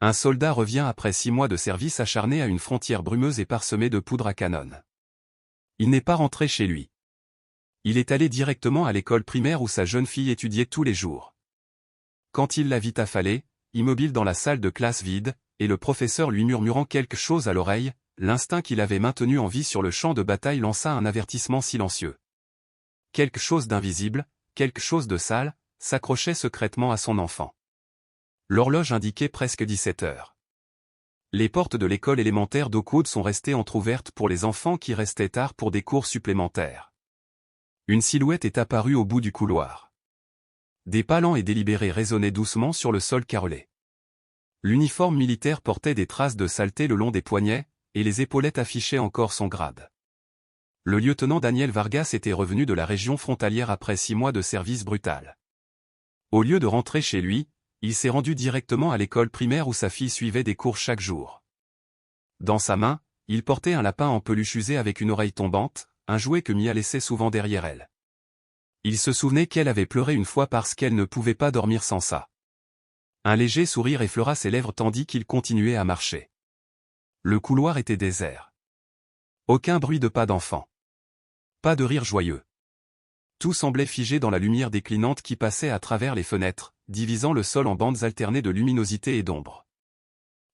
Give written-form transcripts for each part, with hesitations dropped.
Un soldat revient après 6 mois de service acharné à une frontière brumeuse et parsemée de poudre à canon. Il n'est pas rentré chez lui. Il est allé directement à l'école primaire où sa jeune fille étudiait tous les jours. Quand il la vit affalée, immobile dans la salle de classe vide, et le professeur lui murmurant quelque chose à l'oreille, l'instinct qu'il avait maintenu en vie sur le champ de bataille lança un avertissement silencieux. Quelque chose d'invisible, quelque chose de sale, s'accrochait secrètement à son enfant. L'horloge indiquait presque 17 heures. Les portes de l'école élémentaire d'Oakwood sont restées entr'ouvertes pour les enfants qui restaient tard pour des cours supplémentaires. Une silhouette est apparue au bout du couloir. Des pas lents et délibérés résonnaient doucement sur le sol carrelé. L'uniforme militaire portait des traces de saleté le long des poignets, et les épaulettes affichaient encore son grade. Le lieutenant Daniel Vargas était revenu de la région frontalière après 6 mois de service brutal. Au lieu de rentrer chez lui, il s'est rendu directement à l'école primaire où sa fille suivait des cours chaque jour. Dans sa main, il portait un lapin en peluche usé avec une oreille tombante, un jouet que Mia laissait souvent derrière elle. Il se souvenait qu'elle avait pleuré une fois parce qu'elle ne pouvait pas dormir sans ça. Un léger sourire effleura ses lèvres tandis qu'il continuait à marcher. Le couloir était désert. Aucun bruit de pas d'enfant. Pas de rire joyeux. Tout semblait figé dans la lumière déclinante qui passait à travers les fenêtres, divisant le sol en bandes alternées de luminosité et d'ombre.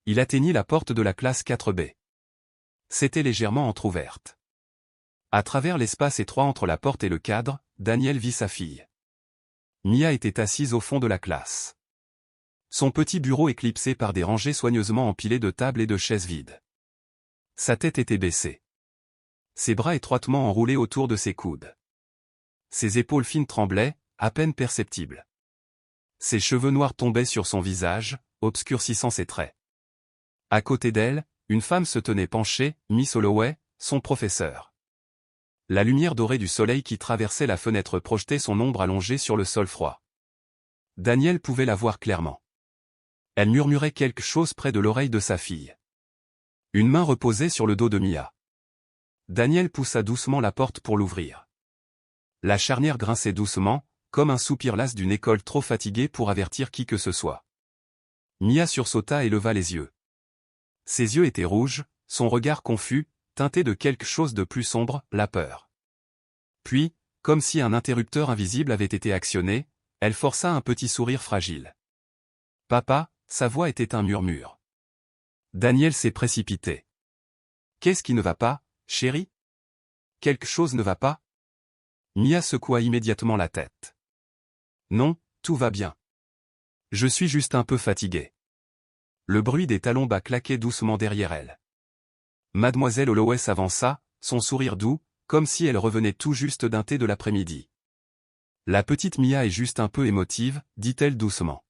Il atteignit la porte de la classe 4B. C'était légèrement entr'ouverte. À travers l'espace étroit entre la porte et le cadre, Daniel vit sa fille. Mia était assise au fond de la classe. Son petit bureau éclipsé par des rangées soigneusement empilées de tables et de chaises vides. Sa tête était baissée. Ses bras étroitement enroulés autour de ses coudes. Ses épaules fines tremblaient, à peine perceptibles. Ses cheveux noirs tombaient sur son visage, obscurcissant ses traits. À côté d'elle, une femme se tenait penchée, Miss Holloway, son professeur. La lumière dorée du soleil qui traversait la fenêtre projetait son ombre allongée sur le sol froid. Daniel pouvait la voir clairement. Elle murmurait quelque chose près de l'oreille de sa fille. Une main reposait sur le dos de Mia. Daniel poussa doucement la porte pour l'ouvrir. La charnière grinçait doucement, comme un soupir las d'une école trop fatiguée pour avertir qui que ce soit. Mia sursauta et leva les yeux. Ses yeux étaient rouges, son regard confus, teinté de quelque chose de plus sombre, la peur. Puis, comme si un interrupteur invisible avait été actionné, elle força un petit sourire fragile. « Papa », sa voix était un murmure. Daniel s'est précipité. « Qu'est-ce qui ne va pas, chérie ? Quelque chose ne va pas ?» Mia secoua immédiatement la tête. « Non, tout va bien. Je suis juste un peu fatiguée. » Le bruit des talons bas claquait doucement derrière elle. Mademoiselle Holloway s'avança, son sourire doux, comme si elle revenait tout juste d'un thé de l'après-midi. « La petite Mia est juste un peu émotive, dit-elle doucement.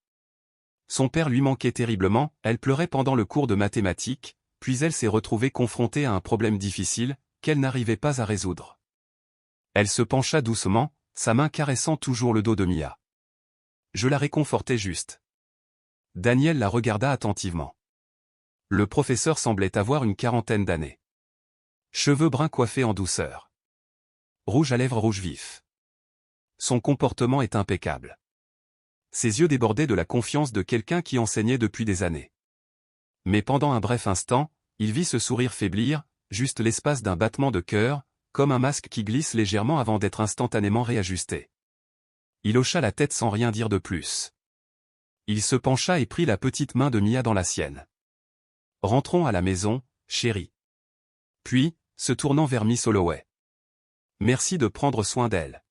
Son père lui manquait terriblement, elle pleurait pendant le cours de mathématiques, puis elle s'est retrouvée confrontée à un problème difficile, qu'elle n'arrivait pas à résoudre. » Elle se pencha doucement, sa main caressant toujours le dos de Mia. Je la réconfortais juste. Daniel la regarda attentivement. Le professeur semblait avoir une quarantaine d'années. Cheveux bruns coiffés en douceur. Rouge à lèvres rouge vif. Son comportement est impeccable. Ses yeux débordaient de la confiance de quelqu'un qui enseignait depuis des années. Mais pendant un bref instant, il vit ce sourire faiblir, juste l'espace d'un battement de cœur, comme un masque qui glisse légèrement avant d'être instantanément réajusté. Il hocha la tête sans rien dire de plus. Il se pencha et prit la petite main de Mia dans la sienne. « Rentrons à la maison, chérie. » Puis, se tournant vers Miss Holloway. « Merci de prendre soin d'elle. »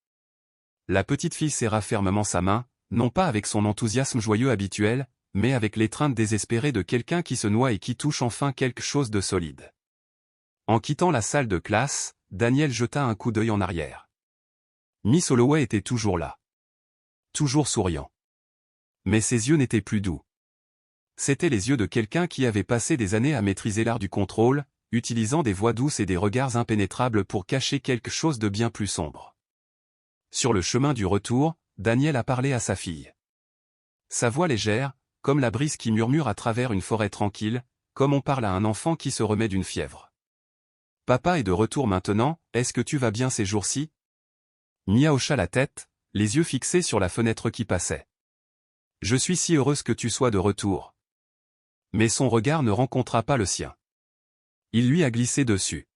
La petite fille serra fermement sa main, non pas avec son enthousiasme joyeux habituel, mais avec l'étreinte désespérée de quelqu'un qui se noie et qui touche enfin quelque chose de solide. En quittant la salle de classe, Daniel jeta un coup d'œil en arrière. Miss Holloway était toujours là. Toujours souriant. Mais ses yeux n'étaient plus doux. C'étaient les yeux de quelqu'un qui avait passé des années à maîtriser l'art du contrôle, utilisant des voix douces et des regards impénétrables pour cacher quelque chose de bien plus sombre. Sur le chemin du retour, Daniel a parlé à sa fille. Sa voix légère, comme la brise qui murmure à travers une forêt tranquille, comme on parle à un enfant qui se remet d'une fièvre. « Papa est de retour maintenant, est-ce que tu vas bien ces jours-ci » Mia hocha la tête, les yeux fixés sur la fenêtre qui passait. « Je suis si heureuse que tu sois de retour. » Mais son regard ne rencontra pas le sien. Il lui a glissé dessus.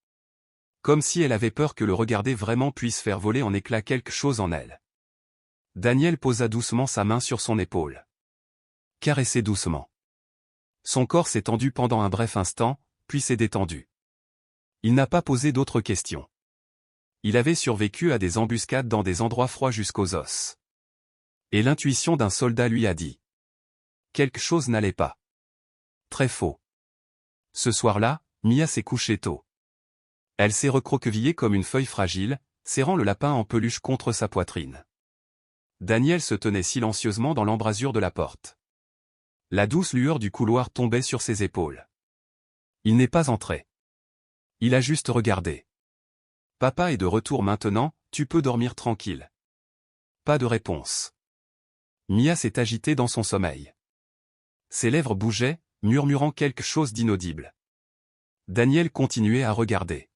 Comme si elle avait peur que le regarder vraiment puisse faire voler en éclats quelque chose en elle. Daniel posa doucement sa main sur son épaule. Caressait doucement. Son corps s'est tendu pendant un bref instant, puis s'est détendu. Il n'a pas posé d'autres questions. Il avait survécu à des embuscades dans des endroits froids jusqu'aux os. Et l'intuition d'un soldat lui a dit. Quelque chose n'allait pas. Très faux. Ce soir-là, Mia s'est couchée tôt. Elle s'est recroquevillée comme une feuille fragile, serrant le lapin en peluche contre sa poitrine. Daniel se tenait silencieusement dans l'embrasure de la porte. La douce lueur du couloir tombait sur ses épaules. Il n'est pas entré. Il a juste regardé. Papa est de retour maintenant, tu peux dormir tranquille. Pas de réponse. Mia s'est agitée dans son sommeil. Ses lèvres bougeaient, murmurant quelque chose d'inaudible. Daniel continuait à regarder.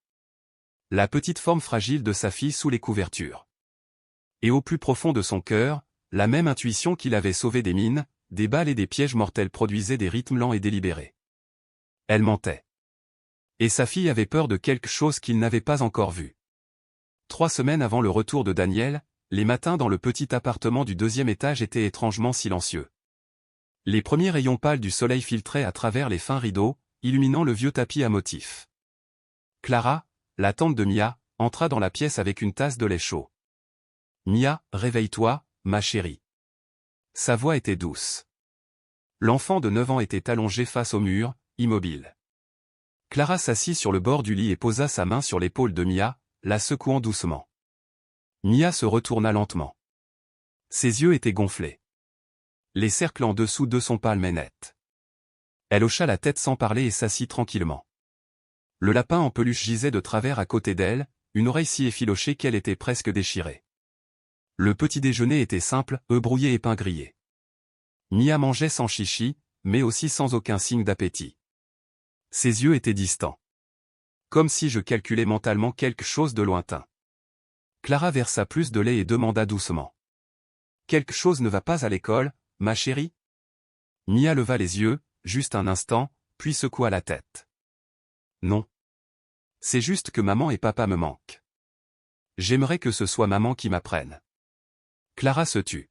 La petite forme fragile de sa fille sous les couvertures. Et au plus profond de son cœur, la même intuition qui l'avait sauvé des mines, des balles et des pièges mortels produisait des rythmes lents et délibérés. Elle mentait. Et sa fille avait peur de quelque chose qu'il n'avait pas encore vu. 3 semaines avant le retour de Daniel, les matins dans le petit appartement du 2e étage étaient étrangement silencieux. Les premiers rayons pâles du soleil filtraient à travers les fins rideaux, illuminant le vieux tapis à motifs. Clara, la tante de Mia, entra dans la pièce avec une tasse de lait chaud. « Mia, réveille-toi, ma chérie. » Sa voix était douce. L'enfant de 9 ans était allongé face au mur, immobile. Clara s'assit sur le bord du lit et posa sa main sur l'épaule de Mia, la secouant doucement. Mia se retourna lentement. Ses yeux étaient gonflés. Les cercles en dessous de son palme net. Elle hocha la tête sans parler et s'assit tranquillement. Le lapin en peluche gisait de travers à côté d'elle, une oreille si effilochée qu'elle était presque déchirée. Le petit déjeuner était simple, œufs brouillés et pain grillé. Mia mangeait sans chichi, mais aussi sans aucun signe d'appétit. Ses yeux étaient distants. Comme si je calculais mentalement quelque chose de lointain. Clara versa plus de lait et demanda doucement. « Quelque chose ne va pas à l'école, ma chérie ?» Mia leva les yeux, juste un instant, puis secoua la tête. « Non. C'est juste que maman et papa me manquent. J'aimerais que ce soit maman qui m'apprenne. » Clara se tut.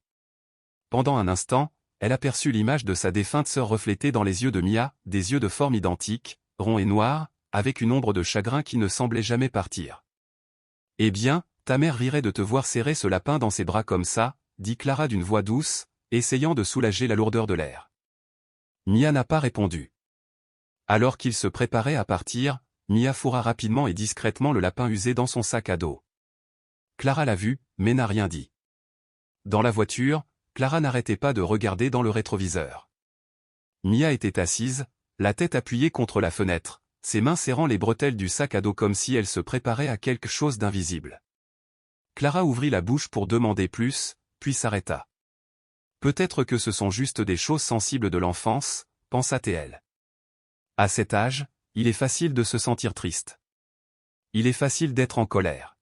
Pendant un instant, elle aperçut l'image de sa défunte sœur reflétée dans les yeux de Mia, des yeux de forme identique, ronds et noirs, avec une ombre de chagrin qui ne semblait jamais partir. « Eh bien, ta mère rirait de te voir serrer ce lapin dans ses bras comme ça, » dit Clara d'une voix douce, essayant de soulager la lourdeur de l'air. Mia n'a pas répondu. Alors qu'il se préparait à partir, Mia fourra rapidement et discrètement le lapin usé dans son sac à dos. Clara l'a vu, mais n'a rien dit. Dans la voiture, Clara n'arrêtait pas de regarder dans le rétroviseur. Mia était assise, la tête appuyée contre la fenêtre, ses mains serrant les bretelles du sac à dos comme si elle se préparait à quelque chose d'invisible. Clara ouvrit la bouche pour demander plus, puis s'arrêta. Peut-être que ce sont juste des choses sensibles de l'enfance, pensa-t-elle. À cet âge, il est facile de se sentir triste. Il est facile d'être en colère.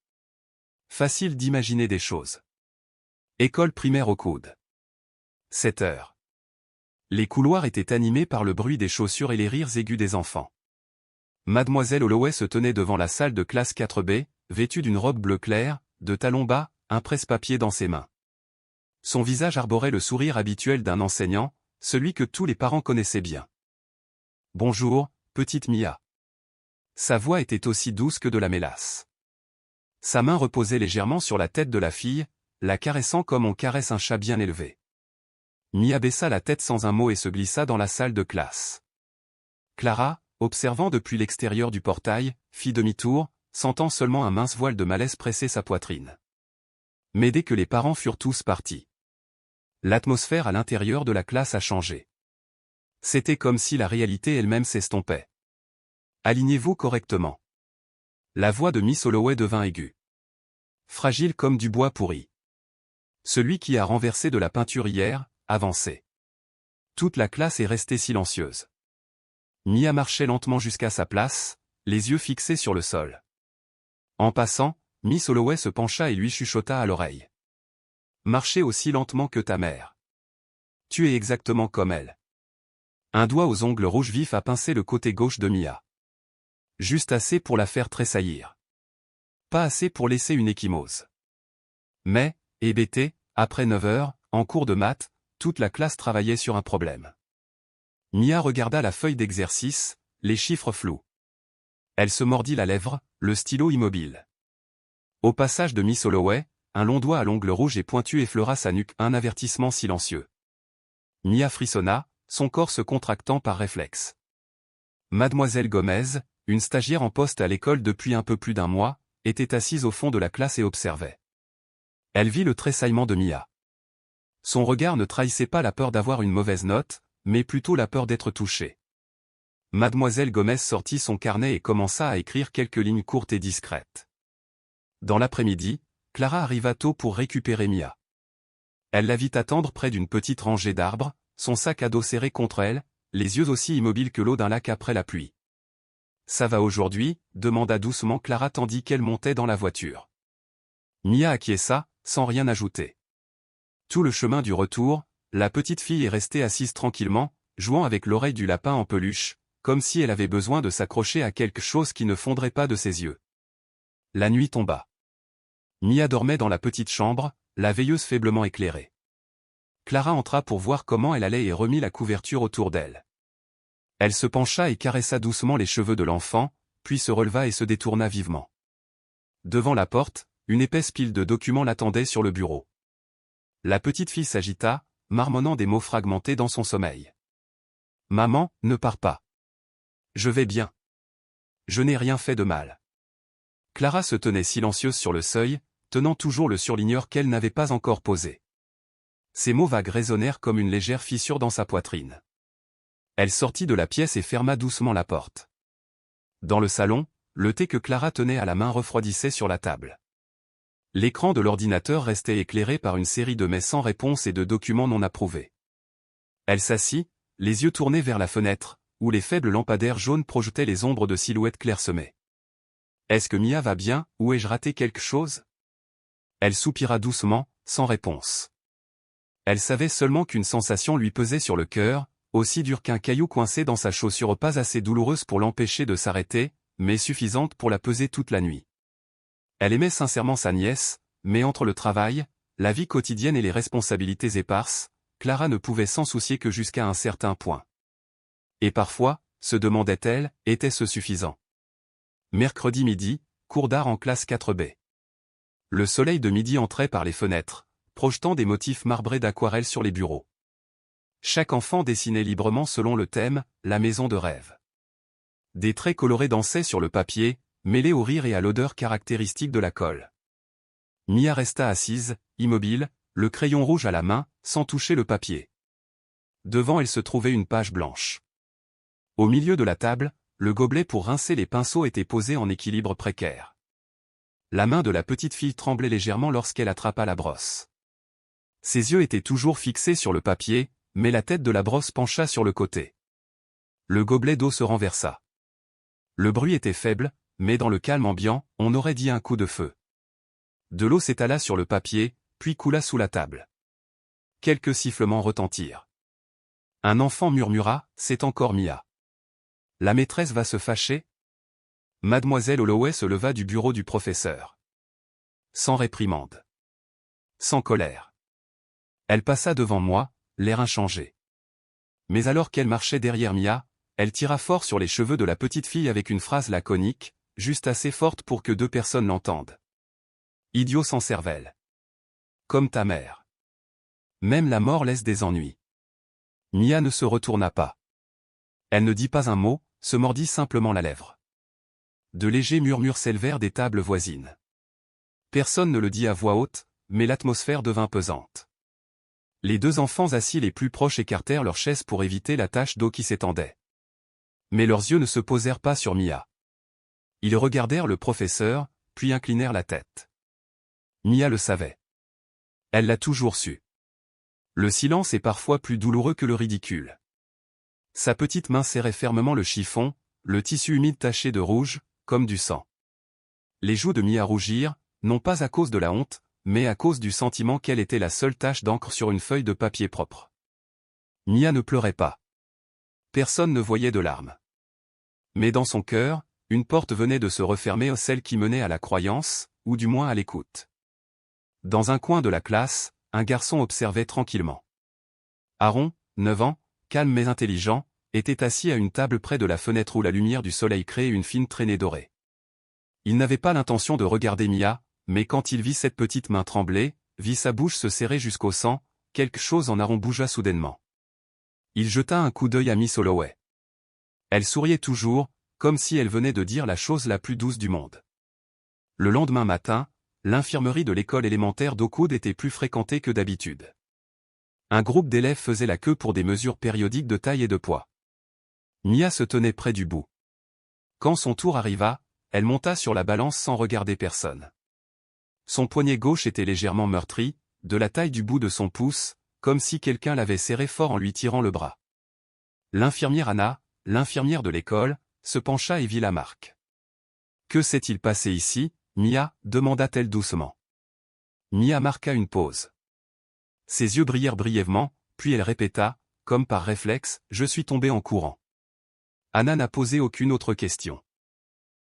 Facile d'imaginer des choses. École primaire au coude. 7 heures. Les couloirs étaient animés par le bruit des chaussures et les rires aigus des enfants. Mademoiselle Holloway se tenait devant la salle de classe 4B, vêtue d'une robe bleu clair, de talons bas, un presse-papier dans ses mains. Son visage arborait le sourire habituel d'un enseignant, celui que tous les parents connaissaient bien. « Bonjour, petite Mia. » Sa voix était aussi douce que de la mélasse. Sa main reposait légèrement sur la tête de la fille, la caressant comme on caresse un chat bien élevé. Mia baissa la tête sans un mot et se glissa dans la salle de classe. Clara, observant depuis l'extérieur du portail, fit demi-tour, sentant seulement un mince voile de malaise presser sa poitrine. Mais dès que les parents furent tous partis, l'atmosphère à l'intérieur de la classe a changé. C'était comme si la réalité elle-même s'estompait. « Alignez-vous correctement. » La voix de Miss Holloway devint aiguë. Fragile comme du bois pourri. Celui qui a renversé de la peinture hier, avançait. Toute la classe est restée silencieuse. Mia marchait lentement jusqu'à sa place, les yeux fixés sur le sol. En passant, Miss Holloway se pencha et lui chuchota à l'oreille. « Marchez aussi lentement que ta mère. Tu es exactement comme elle. » Un doigt aux ongles rouges vifs a pincé le côté gauche de Mia. Juste assez pour la faire tressaillir. Pas assez pour laisser une ecchymose. Mais, hébété, après 9 heures, en cours de maths, toute la classe travaillait sur un problème. Mia regarda la feuille d'exercice, les chiffres flous. Elle se mordit la lèvre, le stylo immobile. Au passage de Miss Holloway, un long doigt à l'ongle rouge et pointu effleura sa nuque, un avertissement silencieux. Mia frissonna, son corps se contractant par réflexe. Mademoiselle Gomez, une stagiaire en poste à l'école depuis un peu plus d'un mois, était assise au fond de la classe et observait. Elle vit le tressaillement de Mia. Son regard ne trahissait pas la peur d'avoir une mauvaise note, mais plutôt la peur d'être touchée. Mademoiselle Gomez sortit son carnet et commença à écrire quelques lignes courtes et discrètes. Dans l'après-midi, Clara arriva tôt pour récupérer Mia. Elle la vit attendre près d'une petite rangée d'arbres, son sac à dos serré contre elle, les yeux aussi immobiles que l'eau d'un lac après la pluie. « Ça va aujourd'hui » demanda doucement Clara tandis qu'elle montait dans la voiture. Mia acquiesça, sans rien ajouter. Tout le chemin du retour, la petite fille est restée assise tranquillement, jouant avec l'oreille du lapin en peluche, comme si elle avait besoin de s'accrocher à quelque chose qui ne fondrait pas de ses yeux. La nuit tomba. Mia dormait dans la petite chambre, la veilleuse faiblement éclairée. Clara entra pour voir comment elle allait et remit la couverture autour d'elle. Elle se pencha et caressa doucement les cheveux de l'enfant, puis se releva et se détourna vivement. Devant la porte, une épaisse pile de documents l'attendait sur le bureau. La petite fille s'agita, marmonnant des mots fragmentés dans son sommeil. « Maman, ne pars pas. Je vais bien. Je n'ai rien fait de mal. » Clara se tenait silencieuse sur le seuil, tenant toujours le surligneur qu'elle n'avait pas encore posé. Ces mots vagues résonnèrent comme une légère fissure dans sa poitrine. Elle sortit de la pièce et ferma doucement la porte. Dans le salon, le thé que Clara tenait à la main refroidissait sur la table. L'écran de l'ordinateur restait éclairé par une série de mails sans réponse et de documents non approuvés. Elle s'assit, les yeux tournés vers la fenêtre, où les faibles lampadaires jaunes projetaient les ombres de silhouettes clairsemées. Est-ce que Mia va bien, ou ai-je raté quelque chose? Elle soupira doucement, sans réponse. Elle savait seulement qu'une sensation lui pesait sur le cœur, aussi dure qu'un caillou coincé dans sa chaussure, pas assez douloureuse pour l'empêcher de s'arrêter, mais suffisante pour la peser toute la nuit. Elle aimait sincèrement sa nièce, mais entre le travail, la vie quotidienne et les responsabilités éparses, Clara ne pouvait s'en soucier que jusqu'à un certain point. Et parfois, se demandait-elle, était-ce suffisant? Mercredi midi, cours d'art en classe 4B. Le soleil de midi entrait par les fenêtres, projetant des motifs marbrés d'aquarelle sur les bureaux. Chaque enfant dessinait librement selon le thème, la maison de rêve. Des traits colorés dansaient sur le papier, mêlés au rire et à l'odeur caractéristique de la colle. Mia resta assise, immobile, le crayon rouge à la main, sans toucher le papier. Devant elle se trouvait une page blanche. Au milieu de la table, le gobelet pour rincer les pinceaux était posé en équilibre précaire. La main de la petite fille tremblait légèrement lorsqu'elle attrapa la brosse. Ses yeux étaient toujours fixés sur le papier, mais la tête de la brosse pencha sur le côté. Le gobelet d'eau se renversa. Le bruit était faible, mais dans le calme ambiant, on aurait dit un coup de feu. De l'eau s'étala sur le papier, puis coula sous la table. Quelques sifflements retentirent. Un enfant murmura, « C'est encore Mia. La maîtresse va se fâcher ?» Mademoiselle Holloway se leva du bureau du professeur. Sans réprimande. Sans colère. Elle passa devant moi, l'air inchangé. Mais alors qu'elle marchait derrière Mia, elle tira fort sur les cheveux de la petite fille avec une phrase laconique, juste assez forte pour que 2 personnes l'entendent. « Idiot sans cervelle. Comme ta mère. Même la mort laisse des ennuis. » Mia ne se retourna pas. Elle ne dit pas un mot, se mordit simplement la lèvre. De légers murmures s'élevèrent des tables voisines. Personne ne le dit à voix haute, mais l'atmosphère devint pesante. Les 2 enfants assis les plus proches écartèrent leurs chaises pour éviter la tache d'eau qui s'étendait. Mais leurs yeux ne se posèrent pas sur Mia. Ils regardèrent le professeur, puis inclinèrent la tête. Mia le savait. Elle l'a toujours su. Le silence est parfois plus douloureux que le ridicule. Sa petite main serrait fermement le chiffon, le tissu humide taché de rouge, comme du sang. Les joues de Mia rougirent, non pas à cause de la honte, mais à cause du sentiment qu'elle était la seule tache d'encre sur une feuille de papier propre. Mia ne pleurait pas. personne ne voyait de larmes. Mais dans son cœur, une porte venait de se refermer, celle qui menait à la croyance, ou du moins à l'écoute. Dans un coin de la classe, un garçon observait tranquillement. Aaron, 9 ans, calme mais intelligent, était assis à une table près de la fenêtre où la lumière du soleil créait une fine traînée dorée. Il n'avait pas l'intention de regarder Mia, mais quand il vit cette petite main trembler, vit sa bouche se serrer jusqu'au sang, quelque chose en Aaron bougea soudainement. Il jeta un coup d'œil à Miss Holloway. Elle souriait toujours, comme si elle venait de dire la chose la plus douce du monde. Le lendemain matin, l'infirmerie de l'école élémentaire d'Oakwood était plus fréquentée que d'habitude. Un groupe d'élèves faisait la queue pour des mesures périodiques de taille et de poids. Mia se tenait près du bout. Quand son tour arriva, elle monta sur la balance sans regarder personne. Son poignet gauche était légèrement meurtri, de la taille du bout de son pouce, comme si quelqu'un l'avait serré fort en lui tirant le bras. L'infirmière Anna, l'infirmière de l'école, se pencha et vit la marque. « Que s'est-il passé ici, Mia » demanda-t-elle doucement. Mia marqua une pause. Ses yeux brillèrent brièvement, puis elle répéta, comme par réflexe, « Je suis tombée en courant. » Anna n'a posé aucune autre question.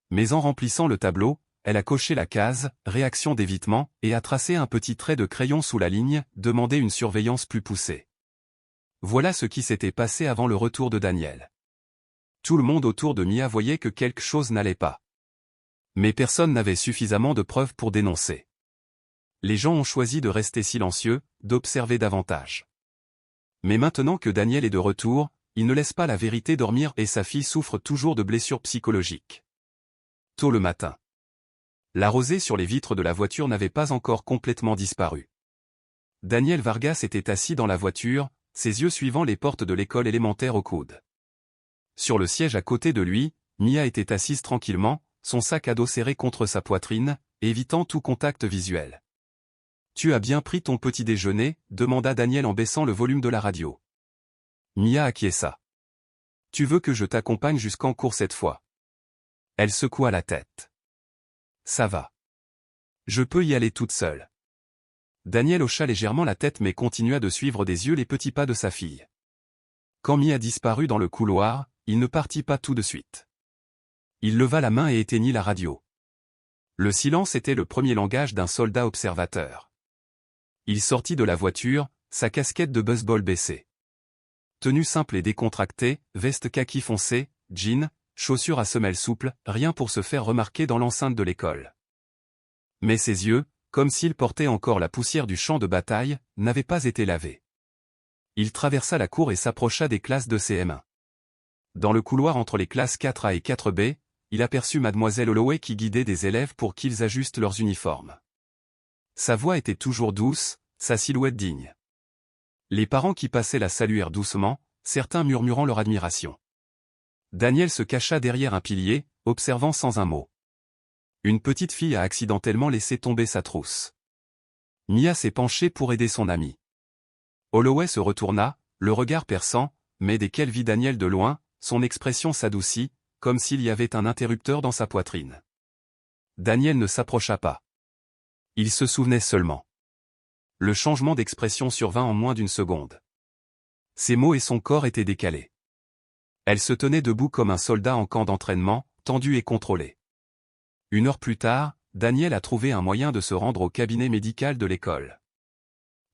Mais en remplissant le tableau, elle a coché la case « Réaction d'évitement » et a tracé un petit trait de crayon sous la ligne « Demander une surveillance plus poussée ». Voilà ce qui s'était passé avant le retour de Daniel. Tout le monde autour de Mia voyait que quelque chose n'allait pas. Mais personne n'avait suffisamment de preuves pour dénoncer. Les gens ont choisi de rester silencieux, d'observer davantage. Mais maintenant que Daniel est de retour, il ne laisse pas la vérité dormir et sa fille souffre toujours de blessures psychologiques. Tôt le matin. La rosée sur les vitres de la voiture n'avait pas encore complètement disparu. Daniel Vargas était assis dans la voiture, ses yeux suivant les portes de l'école élémentaire Oakwood. Sur le siège à côté de lui, Mia était assise tranquillement, son sac à dos serré contre sa poitrine, évitant tout contact visuel. « Tu as bien pris ton petit déjeuner » demanda Daniel en baissant le volume de la radio. Mia acquiesça. « Tu veux que je t'accompagne jusqu'en cours cette fois ?» Elle secoua la tête. « Ça va. Je peux y aller toute seule. » Daniel hocha légèrement la tête mais continua de suivre des yeux les petits pas de sa fille. Quand Mia disparut dans le couloir, il ne partit pas tout de suite. Il leva la main et éteignit la radio. Le silence était le premier langage d'un soldat observateur. Il sortit de la voiture, sa casquette de baseball baissée. Tenue simple et décontractée, veste kaki foncé, jean, chaussures à semelles souples, rien pour se faire remarquer dans l'enceinte de l'école. Mais ses yeux, comme s'ils portaient encore la poussière du champ de bataille, n'avaient pas été lavés. Il traversa la cour et s'approcha des classes de CM1. Dans le couloir entre les classes 4A et 4B, il aperçut Mademoiselle Holloway qui guidait des élèves pour qu'ils ajustent leurs uniformes. Sa voix était toujours douce, sa silhouette digne. Les parents qui passaient la saluèrent doucement, certains murmurant leur admiration. Daniel se cacha derrière un pilier, observant sans un mot. Une petite fille a accidentellement laissé tomber sa trousse. Mia s'est penchée pour aider son amie. Holloway se retourna, le regard perçant, mais dès qu'elle vit Daniel de loin, son expression s'adoucit, comme s'il y avait un interrupteur dans sa poitrine. Daniel ne s'approcha pas. Il se souvenait seulement. Le changement d'expression survint en moins d'une seconde. Ses mots et son corps étaient décalés. Elle se tenait debout comme un soldat en camp d'entraînement, tendu et contrôlé. 1 heure plus tard, Daniel a trouvé un moyen de se rendre au cabinet médical de l'école.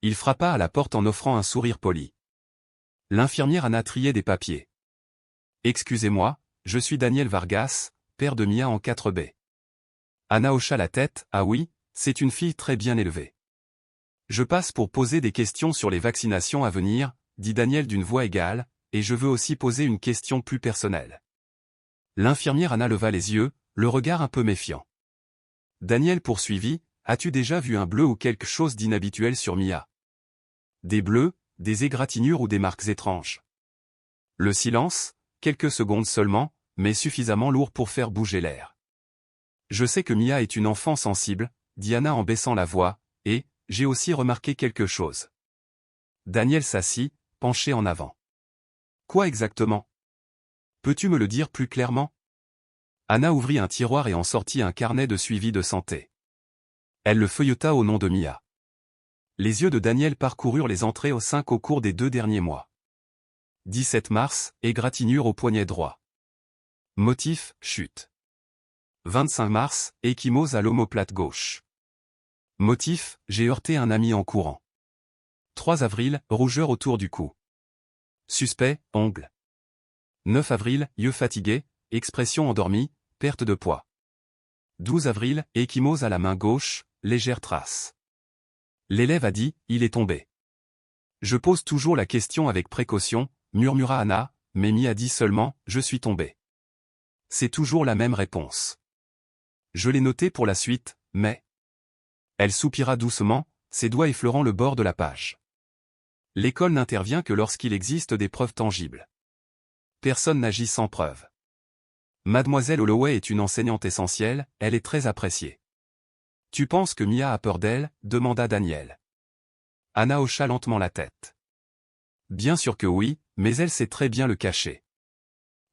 Il frappa à la porte en offrant un sourire poli. L'infirmière Anna triait des papiers. « Excusez-moi, je suis Daniel Vargas, père de Mia en 4B. » Anna hocha la tête, « Ah oui, c'est une fille très bien élevée. » « Je passe pour poser des questions sur les vaccinations à venir, » dit Daniel d'une voix égale, « et je veux aussi poser une question plus personnelle. » L'infirmière Anna leva les yeux, le regard un peu méfiant. Daniel poursuivit, « As-tu déjà vu un bleu ou quelque chose d'inhabituel sur Mia ? Des bleus, des égratignures ou des marques étranges ?» Le silence, quelques secondes seulement, mais suffisamment lourd pour faire bouger l'air. « Je sais que Mia est une enfant sensible, » dit Anna en baissant la voix, « et j'ai aussi remarqué quelque chose. » Daniel s'assit, penché en avant. « Quoi exactement ? Peux-tu me le dire plus clairement ?» Anna ouvrit un tiroir et en sortit un carnet de suivi de santé. Elle le feuilleta au nom de Mia. Les yeux de Daniel parcoururent les entrées au 5 au cours des 2 derniers mois. 17 mars, égratignure au poignet droit. Motif, chute. 25 mars, ecchymose à l'omoplate gauche. Motif, j'ai heurté un ami en courant. 3 avril, rougeur autour du cou. Suspect, ongle. 9 avril, yeux fatigués, expression endormie, perte de poids. 12 avril, ecchymose à la main gauche, légère trace. L'élève a dit, il est tombé. Je pose toujours la question avec précaution, murmura Anna, mais Mia dit seulement, je suis tombé. C'est toujours la même réponse. Je l'ai noté pour la suite, mais... Elle soupira doucement, ses doigts effleurant le bord de la page. L'école n'intervient que lorsqu'il existe des preuves tangibles. Personne n'agit sans preuve. Mademoiselle Holloway est une enseignante essentielle, elle est très appréciée. Tu penses que Mia a peur d'elle, demanda Daniel. Anna hocha lentement la tête. Bien sûr que oui, mais elle sait très bien le cacher.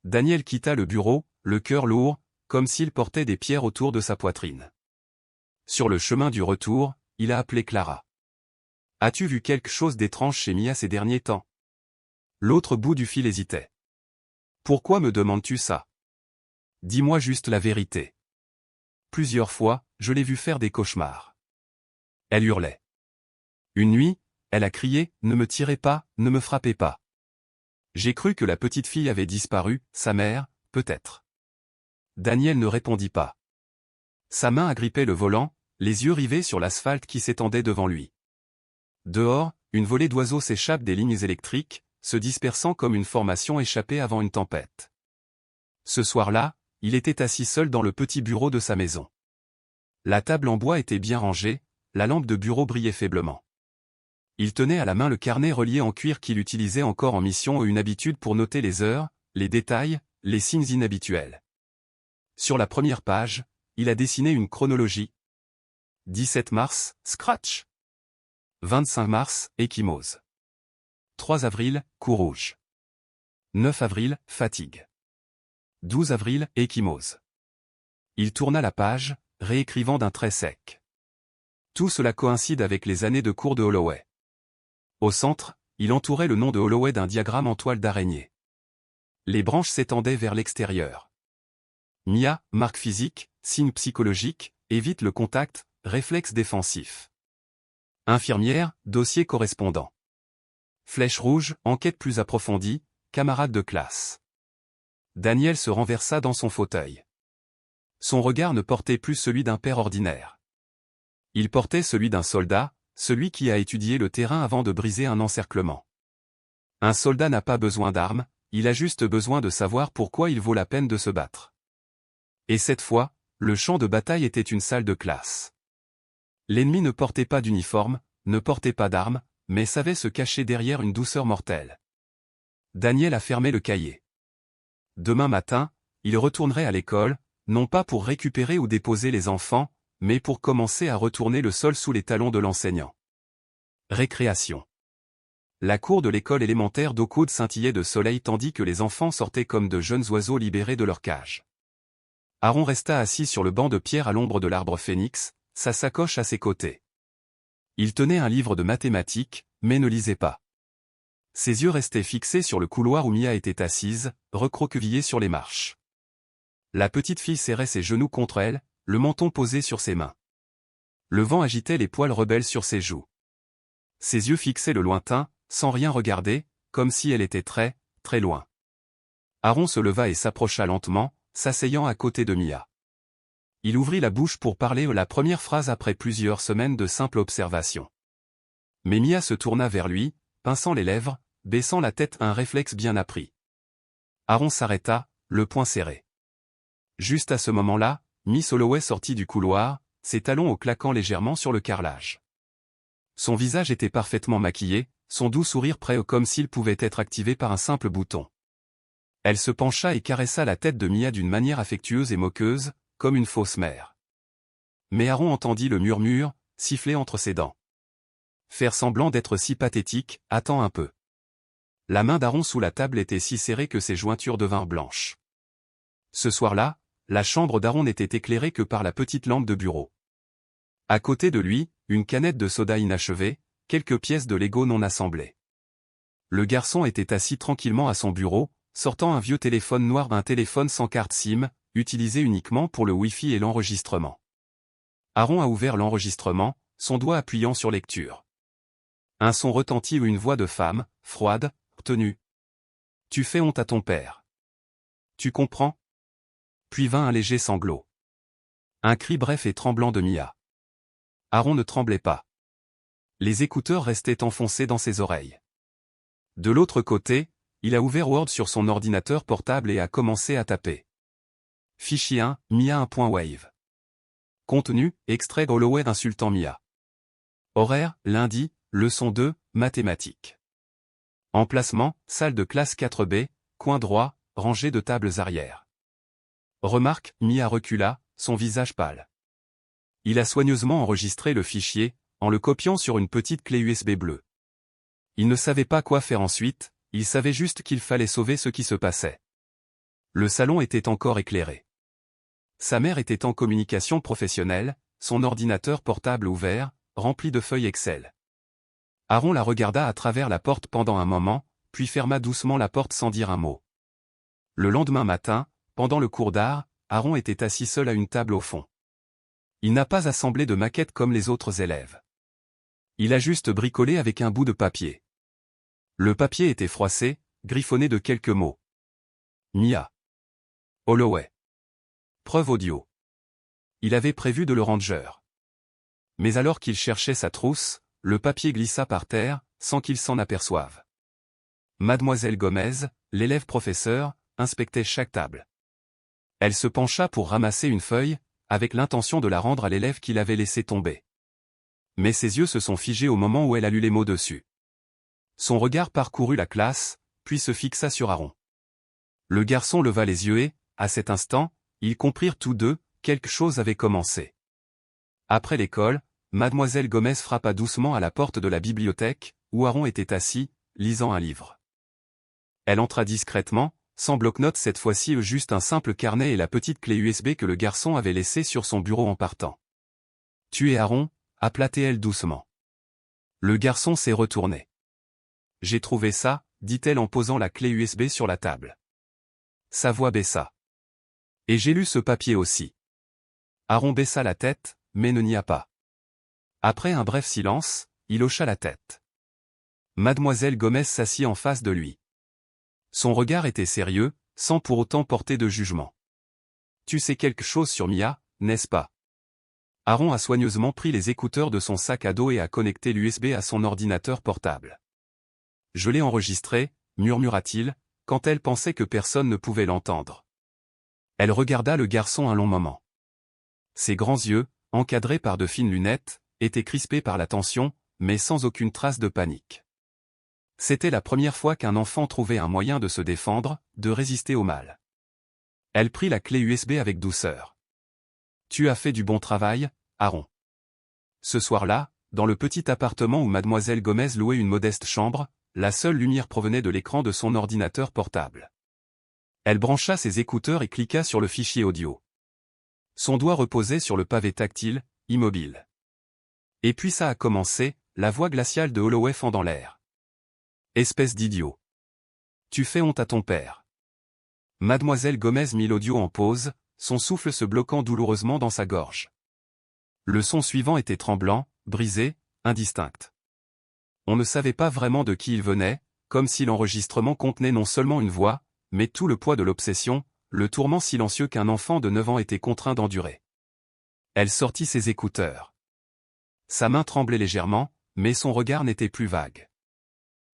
Daniel quitta le bureau, le cœur lourd, comme s'il portait des pierres autour de sa poitrine. Sur le chemin du retour, il a appelé Clara. As-tu vu quelque chose d'étrange chez Mia ces derniers temps? L'autre bout du fil hésitait. Pourquoi me demandes-tu ça? Dis-moi juste la vérité. Plusieurs fois, je l'ai vue faire des cauchemars. Elle hurlait. Une nuit, elle a crié, ne me tirez pas, ne me frappez pas. J'ai cru que la petite fille avait disparu, sa mère, peut-être. Daniel ne répondit pas. Sa main agrippait le volant, les yeux rivés sur l'asphalte qui s'étendait devant lui. Dehors, une volée d'oiseaux s'échappe des lignes électriques, se dispersant comme une formation échappée avant une tempête. Ce soir-là, il était assis seul dans le petit bureau de sa maison. La table en bois était bien rangée, la lampe de bureau brillait faiblement. Il tenait à la main le carnet relié en cuir qu'il utilisait encore en mission et une habitude pour noter les heures, les détails, les signes inhabituels. Sur la première page, il a dessiné une chronologie. 17 mars, scratch. 25 mars, ecchymose. 3 avril, cou rouge. 9 avril, fatigue. 12 avril, ecchymose. Il tourna la page, réécrivant d'un trait sec. Tout cela coïncide avec les années de cours de Holloway. Au centre, il entourait le nom de Holloway d'un diagramme en toile d'araignée. Les branches s'étendaient vers l'extérieur. Mia, marque physique, signe psychologique, évite le contact, réflexe défensif. Infirmière, dossier correspondant. Flèche rouge, enquête plus approfondie, camarade de classe. Daniel se renversa dans son fauteuil. Son regard ne portait plus celui d'un père ordinaire. Il portait celui d'un soldat, celui qui a étudié le terrain avant de briser un encerclement. Un soldat n'a pas besoin d'armes, il a juste besoin de savoir pourquoi il vaut la peine de se battre. Et cette fois, le champ de bataille était une salle de classe. L'ennemi ne portait pas d'uniforme, ne portait pas d'armes, mais savait se cacher derrière une douceur mortelle. Daniel a fermé le cahier. Demain matin, il retournerait à l'école, non pas pour récupérer ou déposer les enfants, mais pour commencer à retourner le sol sous les talons de l'enseignant. Récréation. La cour de l'école élémentaire d'Oakwood scintillait de soleil tandis que les enfants sortaient comme de jeunes oiseaux libérés de leur cage. Aaron resta assis sur le banc de pierre à l'ombre de l'arbre phénix, sa sacoche à ses côtés. Il tenait un livre de mathématiques, mais ne lisait pas. Ses yeux restaient fixés sur le couloir où Mia était assise, recroquevillée sur les marches. La petite fille serrait ses genoux contre elle, le menton posé sur ses mains. Le vent agitait les poils rebelles sur ses joues. Ses yeux fixaient le lointain, sans rien regarder, comme si elle était très, très loin. Aaron se leva et s'approcha lentement, s'asseyant à côté de Mia. Il ouvrit la bouche pour parler la première phrase après plusieurs semaines de simple observation. Mais Mia se tourna vers lui, pinçant les lèvres, baissant la tête, un réflexe bien appris. Aaron s'arrêta, le poing serré. Juste à ce moment-là, Miss Holloway sortit du couloir, ses talons au claquant légèrement sur le carrelage. Son visage était parfaitement maquillé, son doux sourire prêt comme s'il pouvait être activé par un simple bouton. Elle se pencha et caressa la tête de Mia d'une manière affectueuse et moqueuse, comme une fausse mère. Mais Aaron entendit le murmure, siffler entre ses dents. Faire semblant d'être si pathétique, attends un peu. La main d'Aaron sous la table était si serrée que ses jointures devinrent blanches. Ce soir-là, la chambre d'Aaron n'était éclairée que par la petite lampe de bureau. À côté de lui, une canette de soda inachevée, quelques pièces de Lego non assemblées. Le garçon était assis tranquillement à son bureau, sortant un vieux téléphone noir, un téléphone sans carte SIM, utilisé uniquement pour le Wi-Fi et l'enregistrement. Aaron a ouvert l'enregistrement, son doigt appuyant sur lecture. Un son retentit ou une voix de femme, froide, tenue. « Tu fais honte à ton père. Tu comprends ?» Puis vint un léger sanglot. Un cri bref et tremblant de Mia. Aaron ne tremblait pas. Les écouteurs restaient enfoncés dans ses oreilles. De l'autre côté, il a ouvert Word sur son ordinateur portable et a commencé à taper. Fichier 1, Mia 1.wave. Contenu, extrait Holloway insultant Mia. Horaire, lundi, leçon 2, mathématiques. Emplacement, salle de classe 4B, coin droit, rangée de tables arrière. Remarque, Mia recula, son visage pâle. Il a soigneusement enregistré le fichier, en le copiant sur une petite clé USB bleue. Il ne savait pas quoi faire ensuite, il savait juste qu'il fallait sauver ce qui se passait. Le salon était encore éclairé. Sa mère était en communication professionnelle, son ordinateur portable ouvert, rempli de feuilles Excel. Aaron la regarda à travers la porte pendant un moment, puis ferma doucement la porte sans dire un mot. Le lendemain matin, pendant le cours d'art, Aaron était assis seul à une table au fond. Il n'a pas assemblé de maquette comme les autres élèves. Il a juste bricolé avec un bout de papier. Le papier était froissé, griffonné de quelques mots. Mia. Holloway. Preuve audio. Il avait prévu de le ranger. Mais alors qu'il cherchait sa trousse, le papier glissa par terre, sans qu'il s'en aperçoive. Mademoiselle Gomez, l'élève professeur, inspectait chaque table. Elle se pencha pour ramasser une feuille, avec l'intention de la rendre à l'élève qui l'avait laissé tomber. Mais ses yeux se sont figés au moment où elle a lu les mots dessus. Son regard parcourut la classe, puis se fixa sur Aaron. Le garçon leva les yeux et, à cet instant, ils comprirent tous deux, quelque chose avait commencé. Après l'école, Mademoiselle Gomez frappa doucement à la porte de la bibliothèque, où Aaron était assis, lisant un livre. Elle entra discrètement, sans bloc-notes cette fois-ci, juste un simple carnet et la petite clé USB que le garçon avait laissée sur son bureau en partant. « Tu es Aaron ?» appela-t-elle doucement. Le garçon s'est retourné. « J'ai trouvé ça », dit-elle en posant la clé USB sur la table. Sa voix baissa. « Et j'ai lu ce papier aussi. » Aaron baissa la tête, mais ne nia pas. Après un bref silence, il hocha la tête. Mademoiselle Gomez s'assit en face de lui. Son regard était sérieux, sans pour autant porter de jugement. « Tu sais quelque chose sur Mia, n'est-ce pas ?» Aaron a soigneusement pris les écouteurs de son sac à dos et a connecté l'USB à son ordinateur portable. « Je l'ai enregistré, » murmura-t-il, quand elle pensait que personne ne pouvait l'entendre. Elle regarda le garçon un long moment. Ses grands yeux, encadrés par de fines lunettes, étaient crispés par la tension, mais sans aucune trace de panique. C'était la première fois qu'un enfant trouvait un moyen de se défendre, de résister au mal. Elle prit la clé USB avec douceur. « Tu as fait du bon travail, Aaron. » Ce soir-là, dans le petit appartement où Mademoiselle Gomez louait une modeste chambre, la seule lumière provenait de l'écran de son ordinateur portable. Elle brancha ses écouteurs et cliqua sur le fichier audio. Son doigt reposait sur le pavé tactile, immobile. Et puis ça a commencé, la voix glaciale de Holloway fendant l'air. « Espèce d'idiot. Tu fais honte à ton père. » Mademoiselle Gomez mit l'audio en pause, son souffle se bloquant douloureusement dans sa gorge. Le son suivant était tremblant, brisé, indistinct. On ne savait pas vraiment de qui il venait, comme si l'enregistrement contenait non seulement une voix, mais tout le poids de l'obsession, le tourment silencieux qu'un enfant de 9 ans était contraint d'endurer. Elle sortit ses écouteurs. Sa main tremblait légèrement, mais son regard n'était plus vague.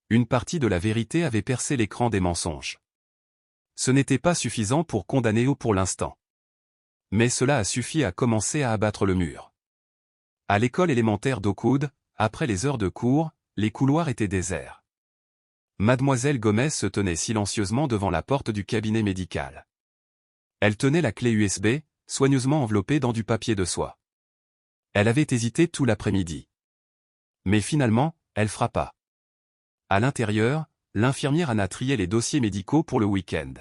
Une partie de la vérité avait percé l'écran des mensonges. Ce n'était pas suffisant pour condamner pour l'instant. Mais cela a suffi à commencer à abattre le mur. À l'école élémentaire d'Oakwood, après les heures de cours, les couloirs étaient déserts. Mademoiselle Gomez se tenait silencieusement devant la porte du cabinet médical. Elle tenait la clé USB, soigneusement enveloppée dans du papier de soie. Elle avait hésité tout l'après-midi. Mais finalement, elle frappa. À l'intérieur, l'infirmière Anna triait les dossiers médicaux pour le week-end.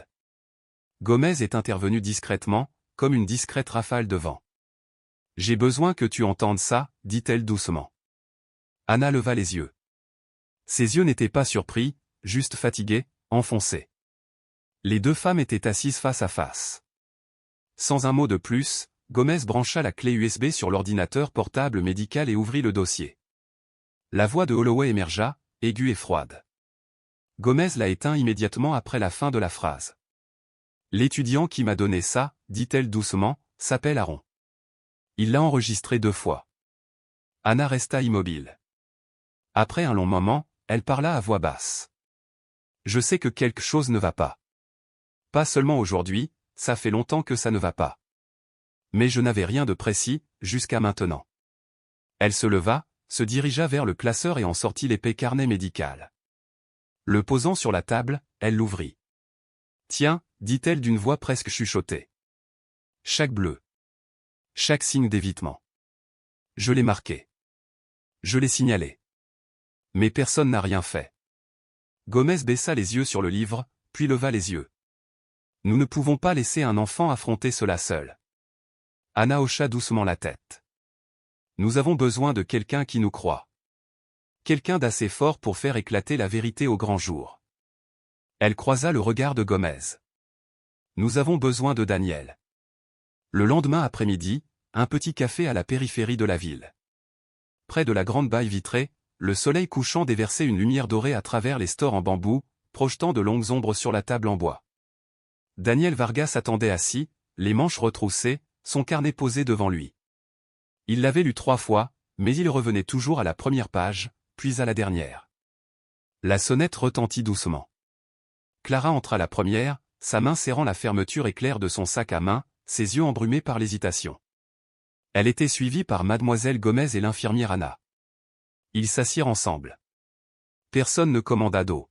Gomez est intervenue discrètement, comme une discrète rafale de vent. « J'ai besoin que tu entendes ça, » dit-elle doucement. Anna leva les yeux. Ses yeux n'étaient pas surpris, juste fatigué, enfoncé. Les deux femmes étaient assises face à face. Sans un mot de plus, Gomez brancha la clé USB sur l'ordinateur portable médical et ouvrit le dossier. La voix de Holloway émergea, aiguë et froide. Gomez l'a éteint immédiatement après la fin de la phrase. L'étudiant qui m'a donné ça, dit-elle doucement, s'appelle Aaron. Il l'a enregistré 2 fois. Anna resta immobile. Après un long moment, elle parla à voix basse. Je sais que quelque chose ne va pas. Pas seulement aujourd'hui, ça fait longtemps que ça ne va pas. Mais je n'avais rien de précis, jusqu'à maintenant. Elle se leva, se dirigea vers le classeur et en sortit l'épais carnet médical. Le posant sur la table, elle l'ouvrit. Tiens, dit-elle d'une voix presque chuchotée. Chaque bleu. Chaque signe d'évitement. Je l'ai marqué. Je l'ai signalé. Mais personne n'a rien fait. Gomez baissa les yeux sur le livre, puis leva les yeux. Nous ne pouvons pas laisser un enfant affronter cela seul. Anna hocha doucement la tête. Nous avons besoin de quelqu'un qui nous croit. Quelqu'un d'assez fort pour faire éclater la vérité au grand jour. Elle croisa le regard de Gomez. Nous avons besoin de Daniel. Le lendemain après-midi, un petit café à la périphérie de la ville. Près de la grande baille vitrée, le soleil couchant déversait une lumière dorée à travers les stores en bambou, projetant de longues ombres sur la table en bois. Daniel Vargas attendait assis, les manches retroussées, son carnet posé devant lui. Il l'avait lu 3 fois, mais il revenait toujours à la première page, puis à la dernière. La sonnette retentit doucement. Clara entra la première, sa main serrant la fermeture éclair de son sac à main, ses yeux embrumés par l'hésitation. Elle était suivie par mademoiselle Gomez et l'infirmière Anna. Ils s'assirent ensemble. Personne ne commanda d'eau.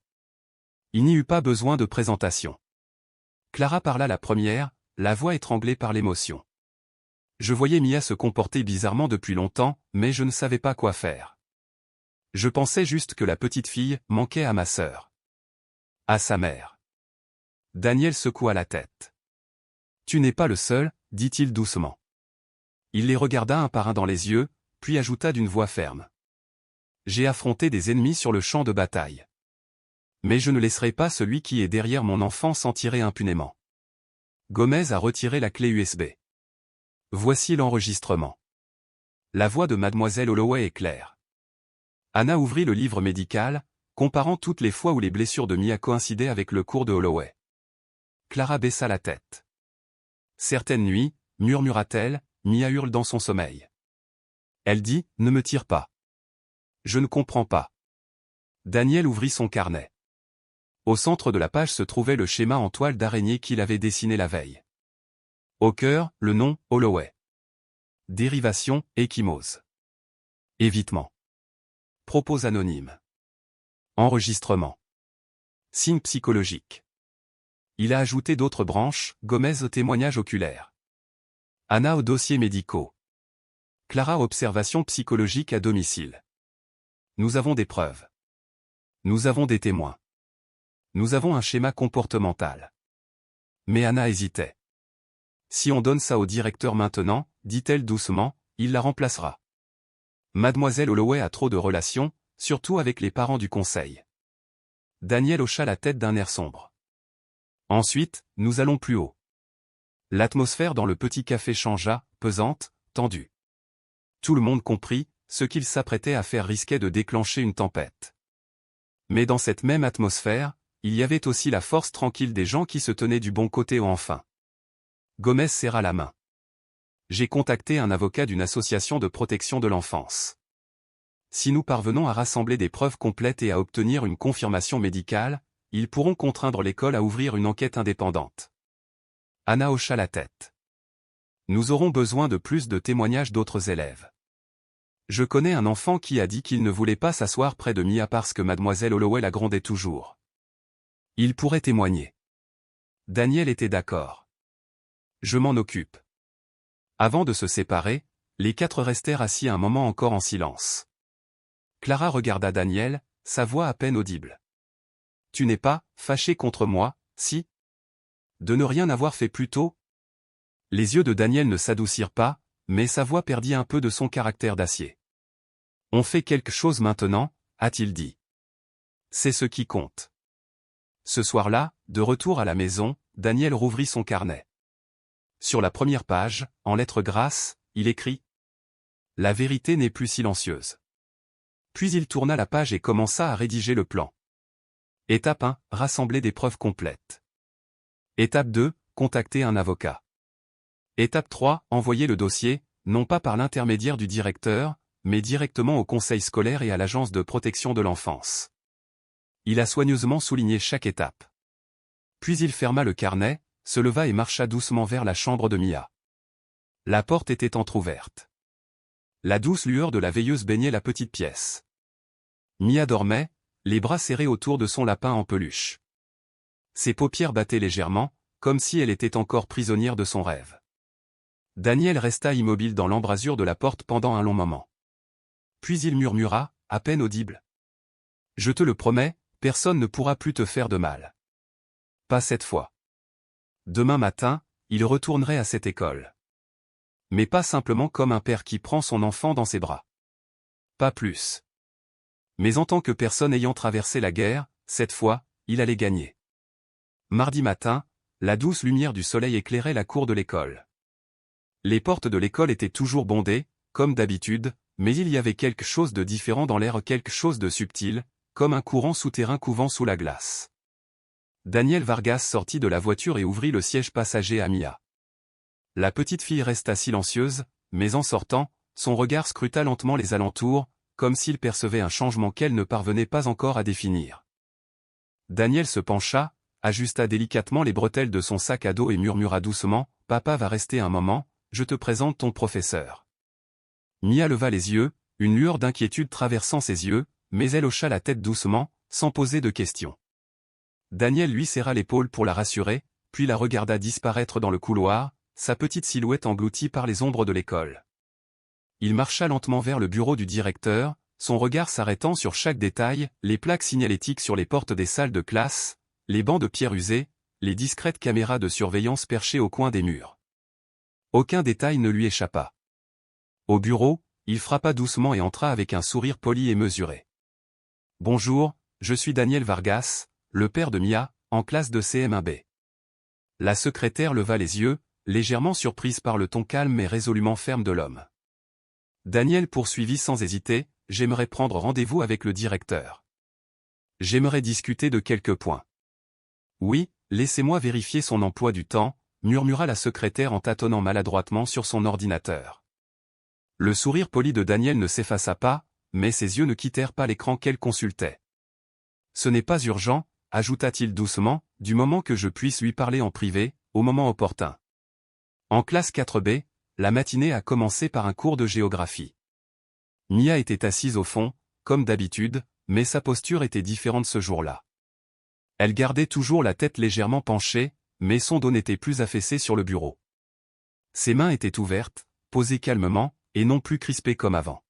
Il n'y eut pas besoin de présentation. Clara parla la première, la voix étranglée par l'émotion. Je voyais Mia se comporter bizarrement depuis longtemps, mais je ne savais pas quoi faire. Je pensais juste que la petite fille manquait à ma sœur. À sa mère. Daniel secoua la tête. Tu n'es pas le seul, dit-il doucement. Il les regarda un par un dans les yeux, puis ajouta d'une voix ferme. J'ai affronté des ennemis sur le champ de bataille. Mais je ne laisserai pas celui qui est derrière mon enfant s'en tirer impunément. Gomez a retiré la clé USB. Voici l'enregistrement. La voix de mademoiselle Holloway est claire. Anna ouvrit le livre médical, comparant toutes les fois où les blessures de Mia coïncidaient avec le cours de Holloway. Clara baissa la tête. Certaines nuits, murmura-t-elle, Mia hurle dans son sommeil. Elle dit, ne me tire pas. Je ne comprends pas. Daniel ouvrit son carnet. Au centre de la page se trouvait le schéma en toile d'araignée qu'il avait dessiné la veille. Au cœur, le nom, Holloway. Dérivation, échymose. Évitement. Propos anonymes. Enregistrement. Signe psychologique. Il a ajouté d'autres branches, Gomez au témoignage oculaire. Anna aux dossiers médicaux. Clara observation psychologique à domicile. Nous avons des preuves. Nous avons des témoins. Nous avons un schéma comportemental. Mais Anna hésitait. Si on donne ça au directeur maintenant, dit-elle doucement, il la remplacera. Mademoiselle Holloway a trop de relations, surtout avec les parents du conseil. Daniel hocha la tête d'un air sombre. Ensuite, nous allons plus haut. L'atmosphère dans le petit café changea, pesante, tendue. Tout le monde comprit, ce qu'il s'apprêtait à faire risquait de déclencher une tempête. Mais dans cette même atmosphère, il y avait aussi la force tranquille des gens qui se tenaient du bon côté enfin. Gomez serra la main. J'ai contacté un avocat d'une association de protection de l'enfance. Si nous parvenons à rassembler des preuves complètes et à obtenir une confirmation médicale, ils pourront contraindre l'école à ouvrir une enquête indépendante. Anna hocha la tête. Nous aurons besoin de plus de témoignages d'autres élèves. Je connais un enfant qui a dit qu'il ne voulait pas s'asseoir près de Mia parce que mademoiselle Holloway la grondait toujours. Il pourrait témoigner. Daniel était d'accord. Je m'en occupe. Avant de se séparer, les 4 restèrent assis un moment encore en silence. Clara regarda Daniel, sa voix à peine audible. Tu n'es pas fâché contre moi, si? De ne rien avoir fait plus tôt? Les yeux de Daniel ne s'adoucirent pas, mais sa voix perdit un peu de son caractère d'acier. On fait quelque chose maintenant, a-t-il dit. C'est ce qui compte. Ce soir-là, de retour à la maison, Daniel rouvrit son carnet. Sur la première page, en lettres grasses, il écrit « La vérité n'est plus silencieuse ». Puis il tourna la page et commença à rédiger le plan. Étape 1, rassembler des preuves complètes. Étape 2, contacter un avocat. Étape 3, envoyer le dossier, non pas par l'intermédiaire du directeur, mais directement au conseil scolaire et à l'agence de protection de l'enfance. Il a soigneusement souligné chaque étape. Puis il ferma le carnet, se leva et marcha doucement vers la chambre de Mia. La porte était entr'ouverte. La douce lueur de la veilleuse baignait la petite pièce. Mia dormait, les bras serrés autour de son lapin en peluche. Ses paupières battaient légèrement, comme si elle était encore prisonnière de son rêve. Daniel resta immobile dans l'embrasure de la porte pendant un long moment. Puis il murmura, à peine audible. « Je te le promets, personne ne pourra plus te faire de mal. Pas cette fois. » Demain matin, il retournerait à cette école. Mais pas simplement comme un père qui prend son enfant dans ses bras. Pas plus. Mais en tant que personne ayant traversé la guerre, cette fois, il allait gagner. Mardi matin, la douce lumière du soleil éclairait la cour de l'école. Les portes de l'école étaient toujours bondées, comme d'habitude, mais il y avait quelque chose de différent dans l'air, quelque chose de subtil, comme un courant souterrain couvant sous la glace. Daniel Vargas sortit de la voiture et ouvrit le siège passager à Mia. La petite fille resta silencieuse, mais en sortant, son regard scruta lentement les alentours, comme s'il percevait un changement qu'elle ne parvenait pas encore à définir. Daniel se pencha, ajusta délicatement les bretelles de son sac à dos et murmura doucement, « Papa va rester un moment, je te présente ton professeur. » Mia leva les yeux, une lueur d'inquiétude traversant ses yeux, mais elle hocha la tête doucement, sans poser de questions. Daniel lui serra l'épaule pour la rassurer, puis la regarda disparaître dans le couloir, sa petite silhouette engloutie par les ombres de l'école. Il marcha lentement vers le bureau du directeur, son regard s'arrêtant sur chaque détail, les plaques signalétiques sur les portes des salles de classe, les bancs de pierre usés, les discrètes caméras de surveillance perchées au coin des murs. Aucun détail ne lui échappa. Au bureau, il frappa doucement et entra avec un sourire poli et mesuré. « Bonjour, je suis Daniel Vargas, le père de Mia, en classe de CM1B. » La secrétaire leva les yeux, légèrement surprise par le ton calme mais résolument ferme de l'homme. Daniel poursuivit sans hésiter, « J'aimerais prendre rendez-vous avec le directeur. J'aimerais discuter de quelques points. » « Oui, laissez-moi vérifier son emploi du temps, » murmura la secrétaire en tâtonnant maladroitement sur son ordinateur. Le sourire poli de Daniel ne s'effaça pas, mais ses yeux ne quittèrent pas l'écran qu'elle consultait. « Ce n'est pas urgent, » ajouta-t-il doucement, « du moment que je puisse lui parler en privé, au moment opportun. » En classe 4B, la matinée a commencé par un cours de géographie. Mia était assise au fond, comme d'habitude, mais sa posture était différente ce jour-là. Elle gardait toujours la tête légèrement penchée, mais son dos n'était plus affaissé sur le bureau. Ses mains étaient ouvertes, posées calmement, et non plus crispées comme avant.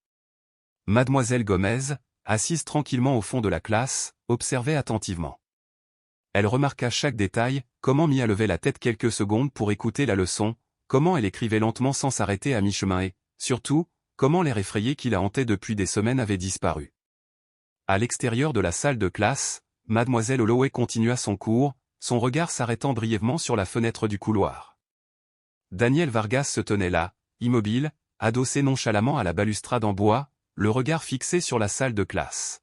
Mademoiselle Gomez, assise tranquillement au fond de la classe, observait attentivement. Elle remarqua chaque détail, comment Mia levait la tête quelques secondes pour écouter la leçon, comment elle écrivait lentement sans s'arrêter à mi-chemin et, surtout, comment l'air effrayé qui la hantait depuis des semaines avait disparu. À l'extérieur de la salle de classe, Mademoiselle Holloway continua son cours, son regard s'arrêtant brièvement sur la fenêtre du couloir. Daniel Vargas se tenait là, immobile, adossé nonchalamment à la balustrade en bois, le regard fixé sur la salle de classe.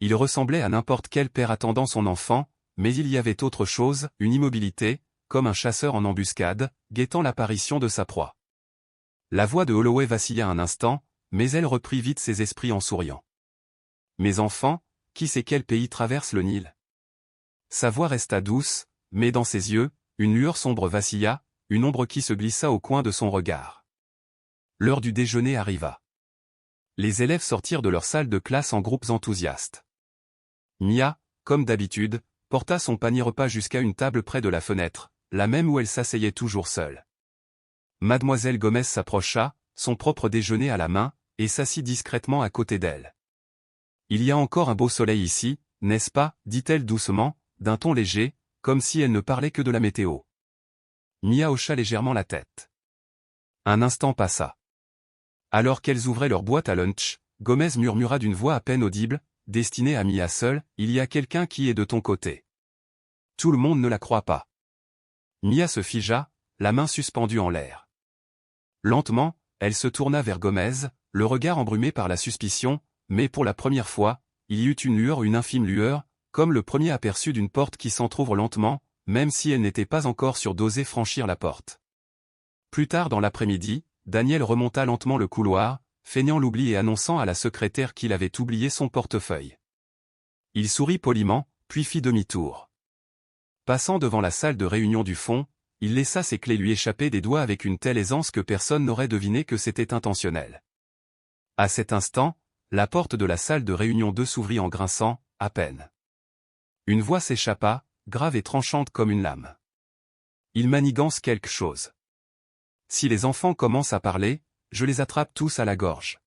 Il ressemblait à n'importe quel père attendant son enfant, mais il y avait autre chose, une immobilité, comme un chasseur en embuscade, guettant l'apparition de sa proie. La voix de Holloway vacilla un instant, mais elle reprit vite ses esprits en souriant. « Mes enfants, qui sait quel pays traverse le Nil ?» Sa voix resta douce, mais dans ses yeux, une lueur sombre vacilla, une ombre qui se glissa au coin de son regard. L'heure du déjeuner arriva. Les élèves sortirent de leur salle de classe en groupes enthousiastes. Mia, comme d'habitude, porta son panier repas jusqu'à une table près de la fenêtre, la même où elle s'asseyait toujours seule. Mademoiselle Gomez s'approcha, son propre déjeuner à la main, et s'assit discrètement à côté d'elle. « Il y a encore un beau soleil ici, n'est-ce pas ?» dit-elle doucement, d'un ton léger, comme si elle ne parlait que de la météo. Mia hocha légèrement la tête. Un instant passa. Alors qu'elles ouvraient leur boîte à lunch, Gomez murmura d'une voix à peine audible, destinée à Mia seule, « Il y a quelqu'un qui est de ton côté. » Tout le monde ne la croit pas. Mia se figea, la main suspendue en l'air. Lentement, elle se tourna vers Gomez, le regard embrumé par la suspicion, mais pour la première fois, il y eut une infime lueur, comme le premier aperçu d'une porte qui s'entr'ouvre lentement, même si elle n'était pas encore sûre d'oser franchir la porte. Plus tard dans l'après-midi, Daniel remonta lentement le couloir, feignant l'oubli et annonçant à la secrétaire qu'il avait oublié son portefeuille. Il sourit poliment, puis fit demi-tour. Passant devant la salle de réunion du fond, il laissa ses clés lui échapper des doigts avec une telle aisance que personne n'aurait deviné que c'était intentionnel. À cet instant, la porte de la salle de réunion 2 s'ouvrit en grinçant, à peine. Une voix s'échappa, grave et tranchante comme une lame. Il manigance quelque chose. Si les enfants commencent à parler, je les attrape tous à la gorge.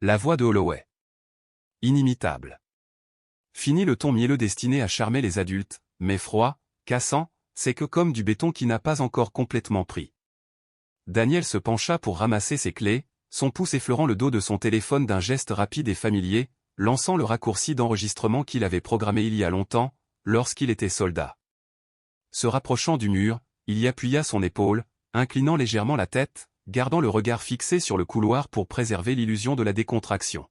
La voix de Holloway. Inimitable. Fini le ton mielleux destiné à charmer les adultes, mais froid, cassant, c'est que comme du béton qui n'a pas encore complètement pris. Daniel se pencha pour ramasser ses clés, son pouce effleurant le dos de son téléphone d'un geste rapide et familier, lançant le raccourci d'enregistrement qu'il avait programmé il y a longtemps, lorsqu'il était soldat. Se rapprochant du mur, il y appuya son épaule, inclinant légèrement la tête, gardant le regard fixé sur le couloir pour préserver l'illusion de la décontraction.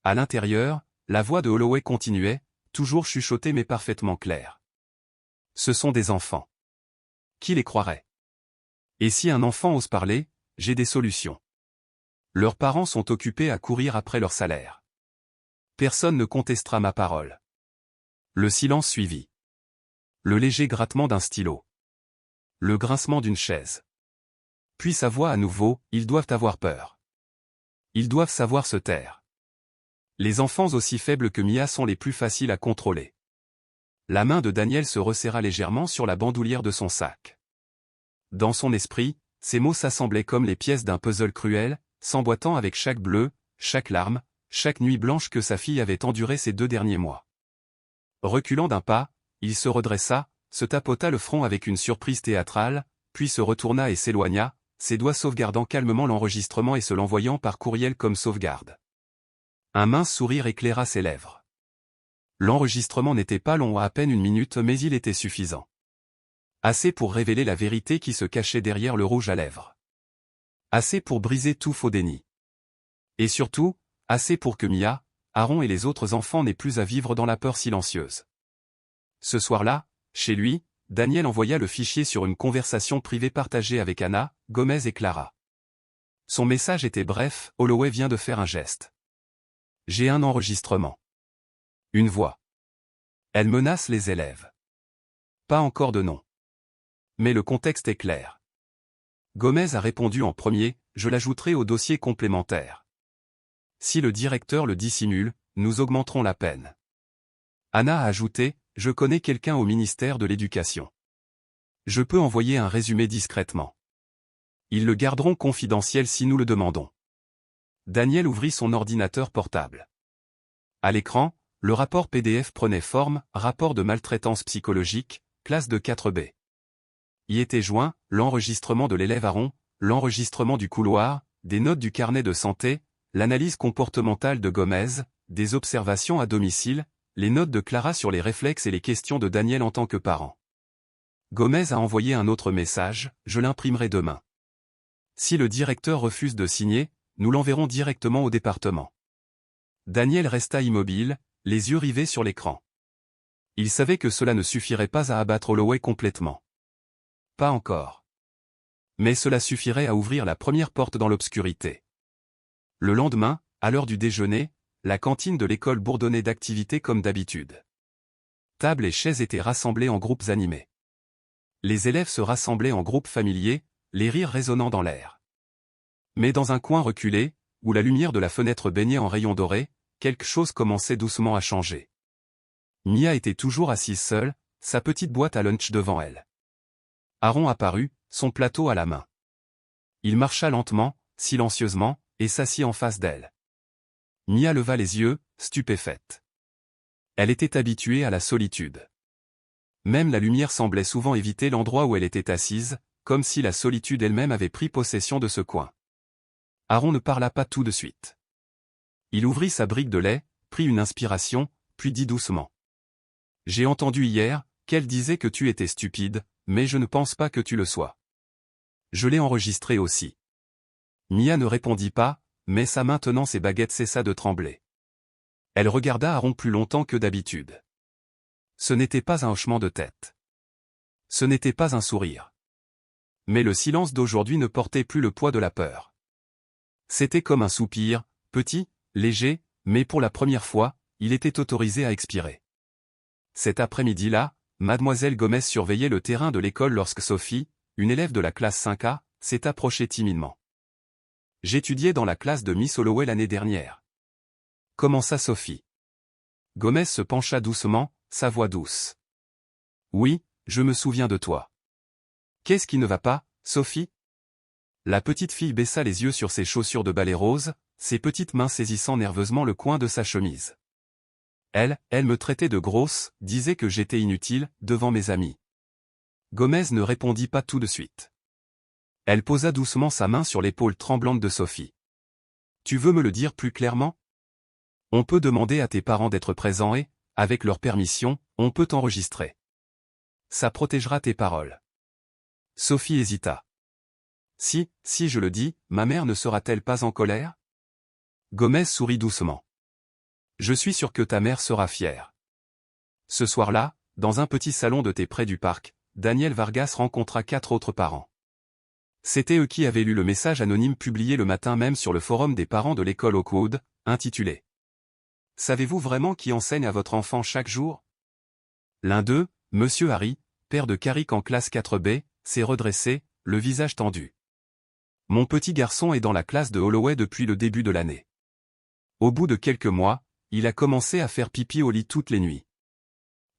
À l'intérieur, la voix de Holloway continuait, toujours chuchotée mais parfaitement claire. Ce sont des enfants. Qui les croirait? Et si un enfant ose parler, j'ai des solutions. Leurs parents sont occupés à courir après leur salaire. Personne ne contestera ma parole. Le silence suivit. Le léger grattement d'un stylo. Le grincement d'une chaise. Puis sa voix à nouveau, ils doivent avoir peur. Ils doivent savoir se taire. Les enfants aussi faibles que Mia sont les plus faciles à contrôler. La main de Daniel se resserra légèrement sur la bandoulière de son sac. Dans son esprit, ces mots s'assemblaient comme les pièces d'un puzzle cruel, s'emboîtant avec chaque bleu, chaque larme, chaque nuit blanche que sa fille avait endurée ces 2 derniers mois. Reculant d'un pas, il se redressa, se tapota le front avec une surprise théâtrale, puis se retourna et s'éloigna, ses doigts sauvegardant calmement l'enregistrement et se l'envoyant par courriel comme sauvegarde. Un mince sourire éclaira ses lèvres. L'enregistrement n'était pas long, à peine 1 minute, mais il était suffisant. Assez pour révéler la vérité qui se cachait derrière le rouge à lèvres. Assez pour briser tout faux déni. Et surtout, assez pour que Mia, Aaron et les autres enfants n'aient plus à vivre dans la peur silencieuse. Ce soir-là, chez lui, Daniel envoya le fichier sur une conversation privée partagée avec Anna, Gomez et Clara. Son message était bref, Holloway vient de faire un geste. J'ai un enregistrement. Une voix. Elle menace les élèves. Pas encore de nom. Mais le contexte est clair. Gomez a répondu en premier, je l'ajouterai au dossier complémentaire. Si le directeur le dissimule, nous augmenterons la peine. Anna a ajouté, je connais quelqu'un au ministère de l'Éducation. Je peux envoyer un résumé discrètement. Ils le garderont confidentiel si nous le demandons. Daniel ouvrit son ordinateur portable. À l'écran, le rapport PDF prenait forme, rapport de maltraitance psychologique, classe de 4B. Y étaient joints, l'enregistrement de l'élève Aaron, l'enregistrement du couloir, des notes du carnet de santé, l'analyse comportementale de Gomez, des observations à domicile, les notes de Clara sur les réflexes et les questions de Daniel en tant que parent. Gomez a envoyé un autre message, je l'imprimerai demain. Si le directeur refuse de signer, nous l'enverrons directement au département. Daniel resta immobile, les yeux rivés sur l'écran. Il savait que cela ne suffirait pas à abattre Holloway complètement. Pas encore. Mais cela suffirait à ouvrir la première porte dans l'obscurité. Le lendemain, à l'heure du déjeuner, la cantine de l'école bourdonnait d'activités comme d'habitude. Tables et chaises étaient rassemblées en groupes animés. Les élèves se rassemblaient en groupes familiers, les rires résonnant dans l'air. Mais dans un coin reculé, où la lumière de la fenêtre baignait en rayons dorés, quelque chose commençait doucement à changer. Mia était toujours assise seule, sa petite boîte à lunch devant elle. Aaron apparut, son plateau à la main. Il marcha lentement, silencieusement, et s'assit en face d'elle. Mia leva les yeux, stupéfaite. Elle était habituée à la solitude. Même la lumière semblait souvent éviter l'endroit où elle était assise, comme si la solitude elle-même avait pris possession de ce coin. Aaron ne parla pas tout de suite. Il ouvrit sa brique de lait, prit une inspiration, puis dit doucement. J'ai entendu hier, qu'elle disait que tu étais stupide, mais je ne pense pas que tu le sois. Je l'ai enregistré aussi. Mia ne répondit pas, mais sa main tenant ses baguettes cessa de trembler. Elle regarda Aaron plus longtemps que d'habitude. Ce n'était pas un hochement de tête. Ce n'était pas un sourire. Mais le silence d'aujourd'hui ne portait plus le poids de la peur. C'était comme un soupir, petit, léger, mais pour la première fois, il était autorisé à expirer. Cet après-midi-là, Mademoiselle Gomez surveillait le terrain de l'école lorsque Sophie, une élève de la classe 5A, s'est approchée timidement. « J'étudiais dans la classe de Miss Holloway l'année dernière. » Commença Sophie. Gomez se pencha doucement, sa voix douce. « Oui, je me souviens de toi. »« Qu'est-ce qui ne va pas, Sophie ?» La petite fille baissa les yeux sur ses chaussures de ballet rose, ses petites mains saisissant nerveusement le coin de sa chemise. Elle me traitait de grosse, disait que j'étais inutile, devant mes amis. Gomez ne répondit pas tout de suite. Elle posa doucement sa main sur l'épaule tremblante de Sophie. « Tu veux me le dire plus clairement ? On peut demander à tes parents d'être présents et, avec leur permission, on peut t'enregistrer. Ça protégera tes paroles. » Sophie hésita. « Si je le dis, ma mère ne sera-t-elle pas en colère ?» Gomez sourit doucement. « Je suis sûr que ta mère sera fière. » Ce soir-là, dans un petit salon de thé près du parc, Daniel Vargas rencontra 4 autres parents. C'étaient eux qui avaient lu le message anonyme publié le matin même sur le forum des parents de l'école Oakwood, intitulé « Savez-vous vraiment qui enseigne à votre enfant chaque jour ?» L'un d'eux, Monsieur Harry, père de Carrick en classe 4B, s'est redressé, le visage tendu. « Mon petit garçon est dans la classe de Holloway depuis le début de l'année. Au bout de quelques mois, il a commencé à faire pipi au lit toutes les nuits.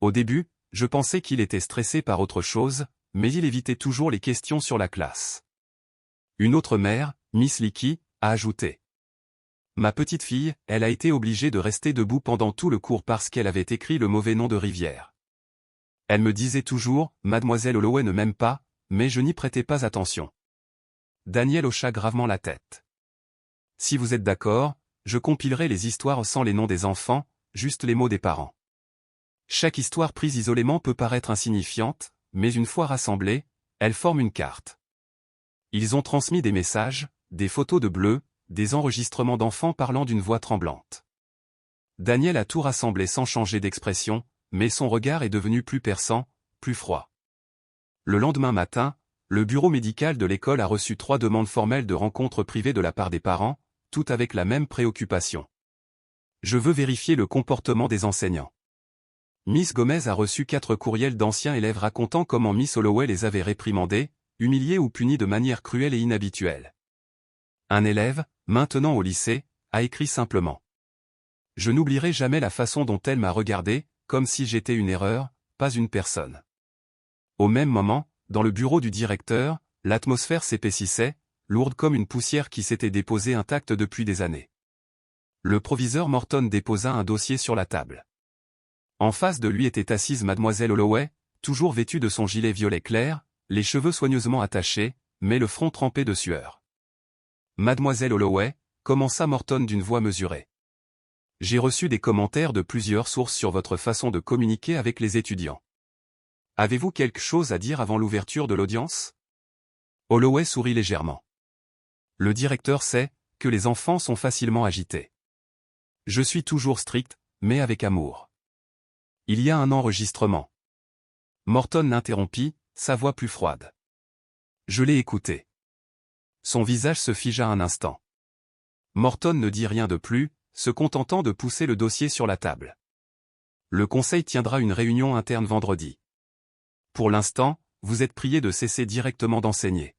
Au début, je pensais qu'il était stressé par autre chose, mais il évitait toujours les questions sur la classe. » Une autre mère, Miss Leakey, a ajouté. « Ma petite fille, elle a été obligée de rester debout pendant tout le cours parce qu'elle avait écrit le mauvais nom de rivière. Elle me disait toujours, Mademoiselle Holloway ne m'aime pas, mais je n'y prêtais pas attention. » Daniel hocha gravement la tête. « Si vous êtes d'accord, je compilerai les histoires sans les noms des enfants, juste les mots des parents. Chaque histoire prise isolément peut paraître insignifiante, mais une fois rassemblée, elle forme une carte. Ils ont transmis des messages, des photos de bleus, des enregistrements d'enfants parlant d'une voix tremblante. Daniel a tout rassemblé sans changer d'expression, mais son regard est devenu plus perçant, plus froid. Le lendemain matin, le bureau médical de l'école a reçu 3 demandes formelles de rencontres privées de la part des parents, toutes avec la même préoccupation. Je veux vérifier le comportement des enseignants. Miss Gomez a reçu 4 courriels d'anciens élèves racontant comment Miss Holloway les avait réprimandés, humiliés ou punis de manière cruelle et inhabituelle. Un élève, maintenant au lycée, a écrit simplement. Je n'oublierai jamais la façon dont elle m'a regardé, comme si j'étais une erreur, pas une personne. Au même moment, dans le bureau du directeur, l'atmosphère s'épaississait, lourde comme une poussière qui s'était déposée intacte depuis des années. Le proviseur Morton déposa un dossier sur la table. En face de lui était assise Mademoiselle Holloway, toujours vêtue de son gilet violet clair, les cheveux soigneusement attachés, mais le front trempé de sueur. Mademoiselle Holloway, commença Morton d'une voix mesurée. J'ai reçu des commentaires de plusieurs sources sur votre façon de communiquer avec les étudiants. Avez-vous quelque chose à dire avant l'ouverture de l'audience? Holloway sourit légèrement. Le directeur sait que les enfants sont facilement agités. Je suis toujours strict, mais avec amour. Il y a un enregistrement. Morton l'interrompit, sa voix plus froide. Je l'ai écouté. Son visage se figea un instant. Morton ne dit rien de plus, se contentant de pousser le dossier sur la table. Le conseil tiendra une réunion interne vendredi. Pour l'instant, vous êtes prié de cesser directement d'enseigner.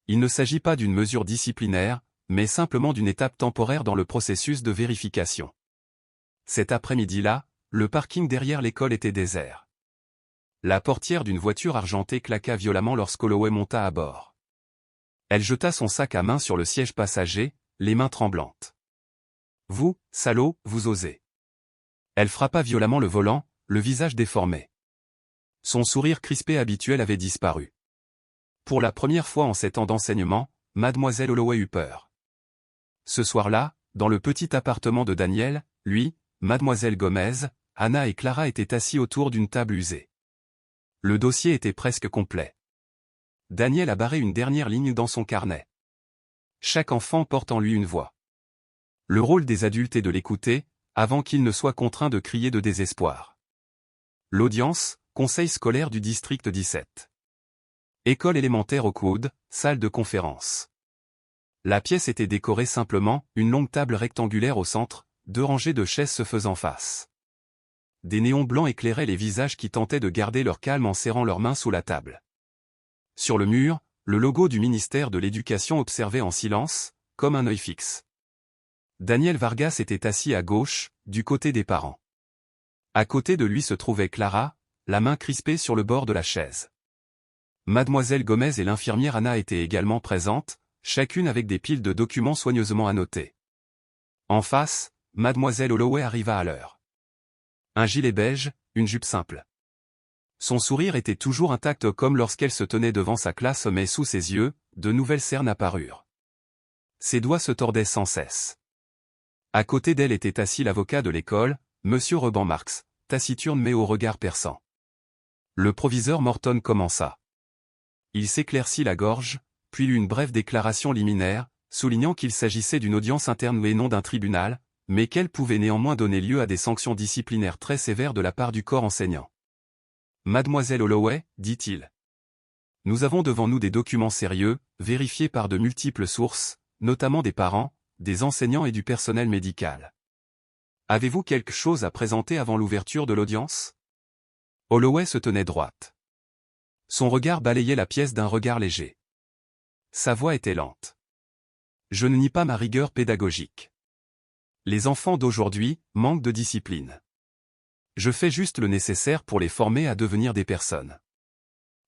Il ne s'agit pas d'une mesure disciplinaire, mais simplement d'une étape temporaire dans le processus de vérification. Cet après-midi-là, le parking derrière l'école était désert. La portière d'une voiture argentée claqua violemment lorsqu'Holloway monta à bord. Elle jeta son sac à main sur le siège passager, les mains tremblantes. « Vous, salaud, vous osez !» Elle frappa violemment le volant, le visage déformé. Son sourire crispé habituel avait disparu. Pour la première fois en 7 ans d'enseignement, Mademoiselle Holloway eut peur. Ce soir-là, dans le petit appartement de Daniel, lui, Mademoiselle Gomez, Anna et Clara étaient assis autour d'une table usée. Le dossier était presque complet. Daniel a barré une dernière ligne dans son carnet. Chaque enfant porte en lui une voix. Le rôle des adultes est de l'écouter, avant qu'il ne soit contraint de crier de désespoir. L'audience, conseil scolaire du district 17. École élémentaire Oakwood, salle de conférence. La pièce était décorée simplement, une longue table rectangulaire au centre, 2 rangées de chaises se faisant face. Des néons blancs éclairaient les visages qui tentaient de garder leur calme en serrant leurs mains sous la table. Sur le mur, le logo du ministère de l'Éducation observait en silence, comme un œil fixe. Daniel Vargas était assis à gauche, du côté des parents. À côté de lui se trouvait Clara, la main crispée sur le bord de la chaise. Mademoiselle Gomez et l'infirmière Anna étaient également présentes, chacune avec des piles de documents soigneusement annotés. En face, Mademoiselle Holloway arriva à l'heure. Un gilet beige, une jupe simple. Son sourire était toujours intact comme lorsqu'elle se tenait devant sa classe, mais sous ses yeux, de nouvelles cernes apparurent. Ses doigts se tordaient sans cesse. À côté d'elle était assis l'avocat de l'école, Monsieur Reban Marx, taciturne mais au regard perçant. Le proviseur Morton commença. Il s'éclaircit la gorge, puis lut une brève déclaration liminaire, soulignant qu'il s'agissait d'une audience interne et non d'un tribunal, mais qu'elle pouvait néanmoins donner lieu à des sanctions disciplinaires très sévères de la part du corps enseignant. Mademoiselle Holloway, dit-il. Nous avons devant nous des documents sérieux, vérifiés par de multiples sources, notamment des parents, des enseignants et du personnel médical. Avez-vous quelque chose à présenter avant l'ouverture de l'audience? Holloway se tenait droite. Son regard balayait la pièce d'un regard léger. Sa voix était lente. Je ne nie pas ma rigueur pédagogique. Les enfants d'aujourd'hui manquent de discipline. Je fais juste le nécessaire pour les former à devenir des personnes.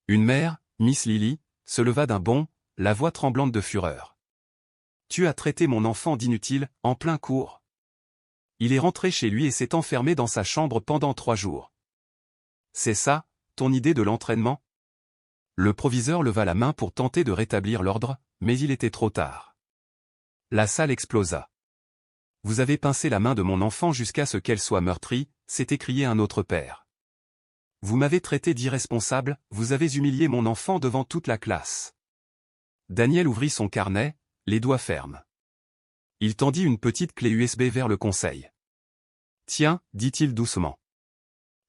Une mère, Miss Lily, se leva d'un bond, la voix tremblante de fureur. Tu as traité mon enfant d'inutile, en plein cours. Il est rentré chez lui et s'est enfermé dans sa chambre pendant 3 jours. C'est ça, ton idée de l'entraînement? Le proviseur leva la main pour tenter de rétablir l'ordre, mais il était trop tard. La salle explosa. Vous avez pincé la main de mon enfant jusqu'à ce qu'elle soit meurtrie, s'est écrié un autre père. Vous m'avez traité d'irresponsable, vous avez humilié mon enfant devant toute la classe. Daniel ouvrit son carnet, les doigts fermes. Il tendit une petite clé USB vers le conseil. Tiens, dit-il doucement.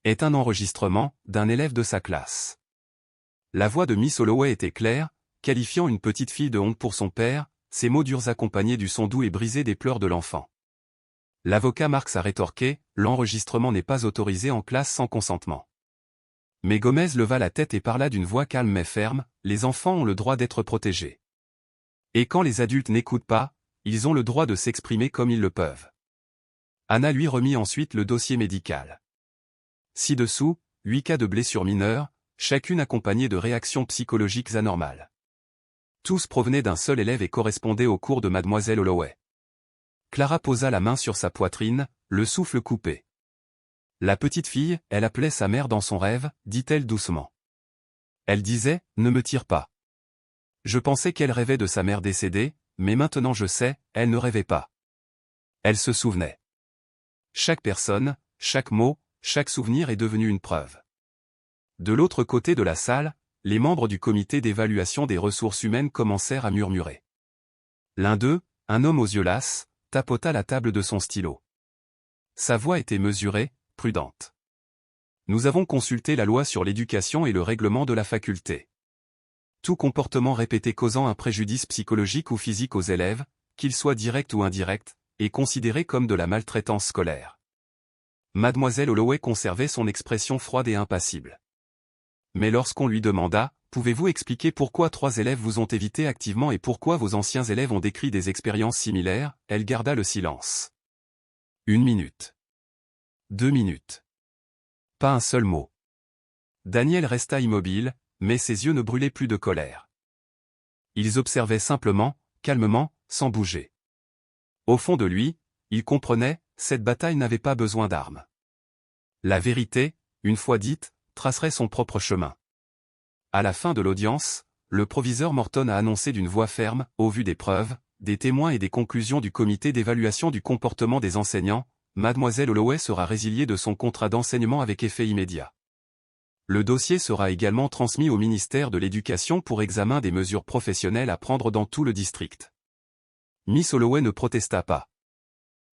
Est un enregistrement d'un élève de sa classe. La voix de Miss Holloway était claire, qualifiant une petite fille de honte pour son père, ses mots durs accompagnés du son doux et brisé des pleurs de l'enfant. L'avocat Marx a rétorqué, l'enregistrement n'est pas autorisé en classe sans consentement. Mais Gomez leva la tête et parla d'une voix calme mais ferme, les enfants ont le droit d'être protégés. Et quand les adultes n'écoutent pas, ils ont le droit de s'exprimer comme ils le peuvent. Anna lui remit ensuite le dossier médical. Ci-dessous, 8 cas de blessures mineures, chacune accompagnée de réactions psychologiques anormales. Tous provenaient d'un seul élève et correspondaient au cours de Mademoiselle Holloway. Clara posa la main sur sa poitrine, le souffle coupé. La petite fille, elle appelait sa mère dans son rêve, dit-elle doucement. Elle disait, ne me tire pas. Je pensais qu'elle rêvait de sa mère décédée, mais maintenant je sais, elle ne rêvait pas. Elle se souvenait. Chaque personne, chaque mot, chaque souvenir est devenu une preuve. De l'autre côté de la salle, les membres du comité d'évaluation des ressources humaines commencèrent à murmurer. L'un d'eux, un homme aux yeux lasses, tapota la table de son stylo. Sa voix était mesurée, prudente. Nous avons consulté la loi sur l'éducation et le règlement de la faculté. Tout comportement répété causant un préjudice psychologique ou physique aux élèves, qu'il soit direct ou indirect, est considéré comme de la maltraitance scolaire. Mademoiselle Holloway conservait son expression froide et impassible. Mais lorsqu'on lui demanda, pouvez-vous expliquer pourquoi 3 élèves vous ont évité activement et pourquoi vos anciens élèves ont décrit des expériences similaires, elle garda le silence. 1 minute. 2 minutes. Pas un seul mot. Daniel resta immobile, mais ses yeux ne brûlaient plus de colère. Ils observaient simplement, calmement, sans bouger. Au fond de lui, il comprenait, cette bataille n'avait pas besoin d'armes. La vérité, une fois dite, tracerait son propre chemin. À la fin de l'audience, le proviseur Morton a annoncé d'une voix ferme, au vu des preuves, des témoins et des conclusions du comité d'évaluation du comportement des enseignants, Mademoiselle Holloway sera résiliée de son contrat d'enseignement avec effet immédiat. Le dossier sera également transmis au ministère de l'Éducation pour examen des mesures professionnelles à prendre dans tout le district. Miss Holloway ne protesta pas.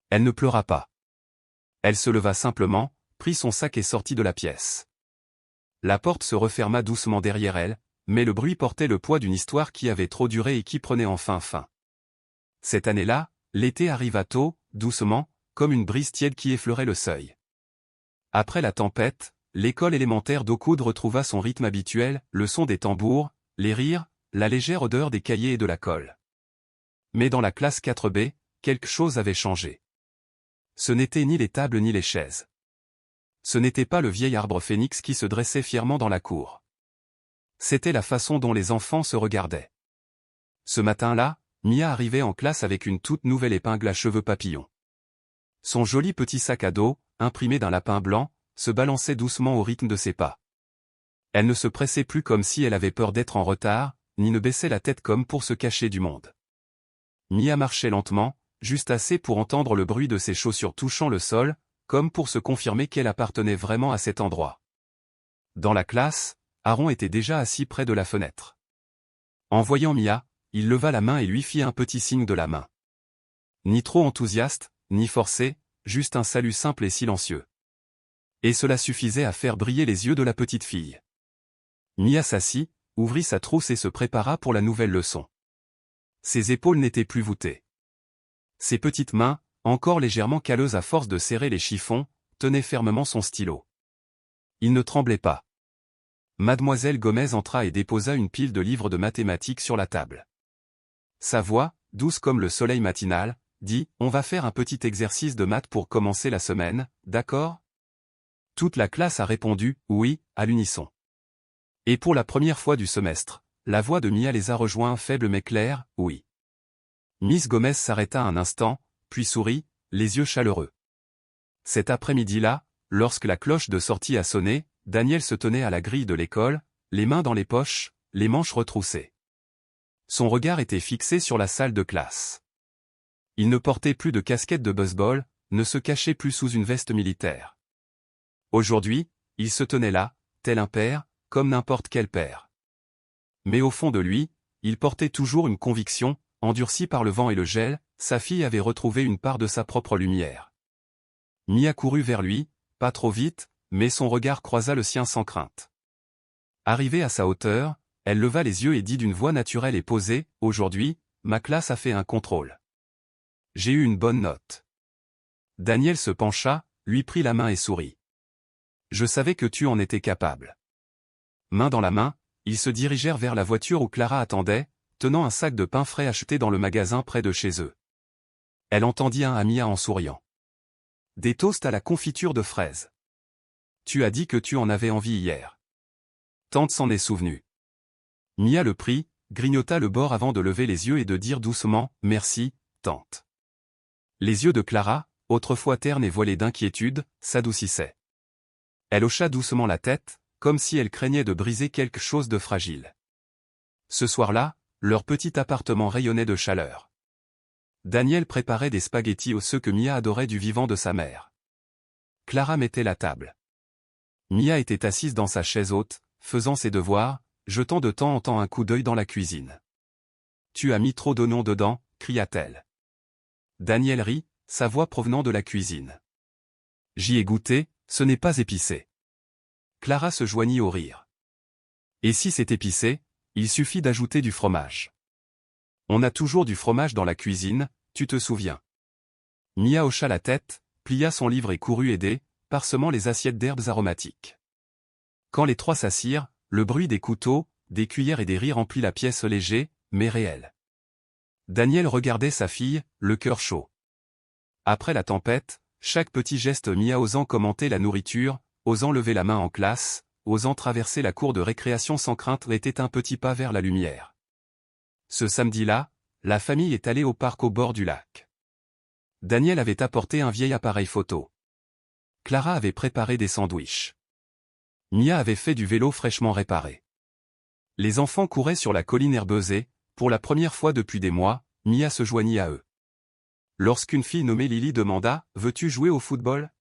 Elle ne pleura pas. Elle se leva simplement, prit son sac et sortit de la pièce. La porte se referma doucement derrière elle, mais le bruit portait le poids d'une histoire qui avait trop duré et qui prenait enfin fin. Cette année-là, l'été arriva tôt, doucement, comme une brise tiède qui effleurait le seuil. Après la tempête, l'école élémentaire d'Oakwood retrouva son rythme habituel, le son des tambours, les rires, la légère odeur des cahiers et de la colle. Mais dans la classe 4B, quelque chose avait changé. Ce n'étaient ni les tables ni les chaises. Ce n'était pas le vieil arbre phénix qui se dressait fièrement dans la cour. C'était la façon dont les enfants se regardaient. Ce matin-là, Mia arrivait en classe avec une toute nouvelle épingle à cheveux papillons. Son joli petit sac à dos, imprimé d'un lapin blanc, se balançait doucement au rythme de ses pas. Elle ne se pressait plus comme si elle avait peur d'être en retard, ni ne baissait la tête comme pour se cacher du monde. Mia marchait lentement, juste assez pour entendre le bruit de ses chaussures touchant le sol, comme pour se confirmer qu'elle appartenait vraiment à cet endroit. Dans la classe, Aaron était déjà assis près de la fenêtre. En voyant Mia, il leva la main et lui fit un petit signe de la main. Ni trop enthousiaste, ni forcé, juste un salut simple et silencieux. Et cela suffisait à faire briller les yeux de la petite fille. Mia s'assit, ouvrit sa trousse et se prépara pour la nouvelle leçon. Ses épaules n'étaient plus voûtées. Ses petites mains, encore légèrement calleuses à force de serrer les chiffons, tenaient fermement son stylo. Il ne tremblait pas. Mademoiselle Gomez entra et déposa une pile de livres de mathématiques sur la table. Sa voix, douce comme le soleil matinal, dit « On va faire un petit exercice de maths pour commencer la semaine, d'accord ?» Toute la classe a répondu « Oui » à l'unisson. Et pour la première fois du semestre, la voix de Mia les a rejoints faible mais claire « Oui ». Miss Gomez s'arrêta un instant, puis sourit, les yeux chaleureux. Cet après-midi-là, lorsque la cloche de sortie a sonné, Daniel se tenait à la grille de l'école, les mains dans les poches, les manches retroussées. Son regard était fixé sur la salle de classe. Il ne portait plus de casquette de baseball, ne se cachait plus sous une veste militaire. Aujourd'hui, il se tenait là, tel un père, comme n'importe quel père. Mais au fond de lui, il portait toujours une conviction, endurcie par le vent et le gel, sa fille avait retrouvé une part de sa propre lumière. Mia courut vers lui, pas trop vite, mais son regard croisa le sien sans crainte. Arrivée à sa hauteur, elle leva les yeux et dit d'une voix naturelle et posée, « Aujourd'hui, ma classe a fait un contrôle. J'ai eu une bonne note. » Daniel se pencha, lui prit la main et sourit. « Je savais que tu en étais capable. » Main dans la main, ils se dirigèrent vers la voiture où Clara attendait, tenant un sac de pain frais acheté dans le magasin près de chez eux. Elle entendit un à Mia en souriant. « Des toasts à la confiture de fraises. Tu as dit que tu en avais envie hier. » Tante s'en est souvenue. Mia le prit, grignota le bord avant de lever les yeux et de dire doucement « Merci, tante. » Les yeux de Clara, autrefois ternes et voilés d'inquiétude, s'adoucissaient. Elle hocha doucement la tête, comme si elle craignait de briser quelque chose de fragile. Ce soir-là, leur petit appartement rayonnait de chaleur. Daniel préparait des spaghettis aux ceux que Mia adorait du vivant de sa mère. Clara mettait la table. Mia était assise dans sa chaise haute, faisant ses devoirs, jetant de temps en temps un coup d'œil dans la cuisine. « Tu as mis trop d'oignons dedans » cria-t-elle. Daniel rit, sa voix provenant de la cuisine. « J'y ai goûté, ce n'est pas épicé. » Clara se joignit au rire. « Et si c'est épicé, il suffit d'ajouter du fromage. On a toujours du fromage dans la cuisine, tu te souviens. » Mia hocha la tête, plia son livre et courut aider, parsemant les assiettes d'herbes aromatiques. Quand les trois s'assirent, le bruit des couteaux, des cuillères et des rires remplit la pièce léger, mais réel. Daniel regardait sa fille, le cœur chaud. Après la tempête, chaque petit geste Mia osant commenter la nourriture, osant lever la main en classe, osant traverser la cour de récréation sans crainte était un petit pas vers la lumière. Ce samedi-là, la famille est allée au parc au bord du lac. Daniel avait apporté un vieil appareil photo. Clara avait préparé des sandwichs. Mia avait fait du vélo fraîchement réparé. Les enfants couraient sur la colline herbeuse et, pour la première fois depuis des mois, Mia se joignit à eux. Lorsqu'une fille nommée Lily demanda « Veux-tu jouer au football ?»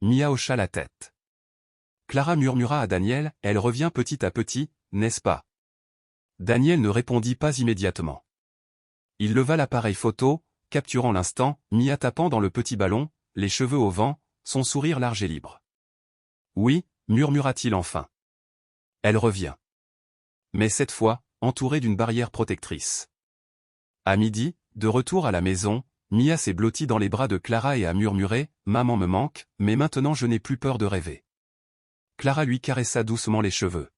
Mia hocha la tête. Clara murmura à Daniel, elle revient petit à petit, n'est-ce pas? Daniel ne répondit pas immédiatement. Il leva l'appareil photo, capturant l'instant, Mia tapant dans le petit ballon, les cheveux au vent, son sourire large et libre. Oui, murmura-t-il enfin. Elle revient. Mais cette fois, entourée d'une barrière protectrice. À midi, de retour à la maison, Mia s'est blottie dans les bras de Clara et a murmuré « Maman me manque, mais maintenant je n'ai plus peur de rêver ». Clara lui caressa doucement les cheveux.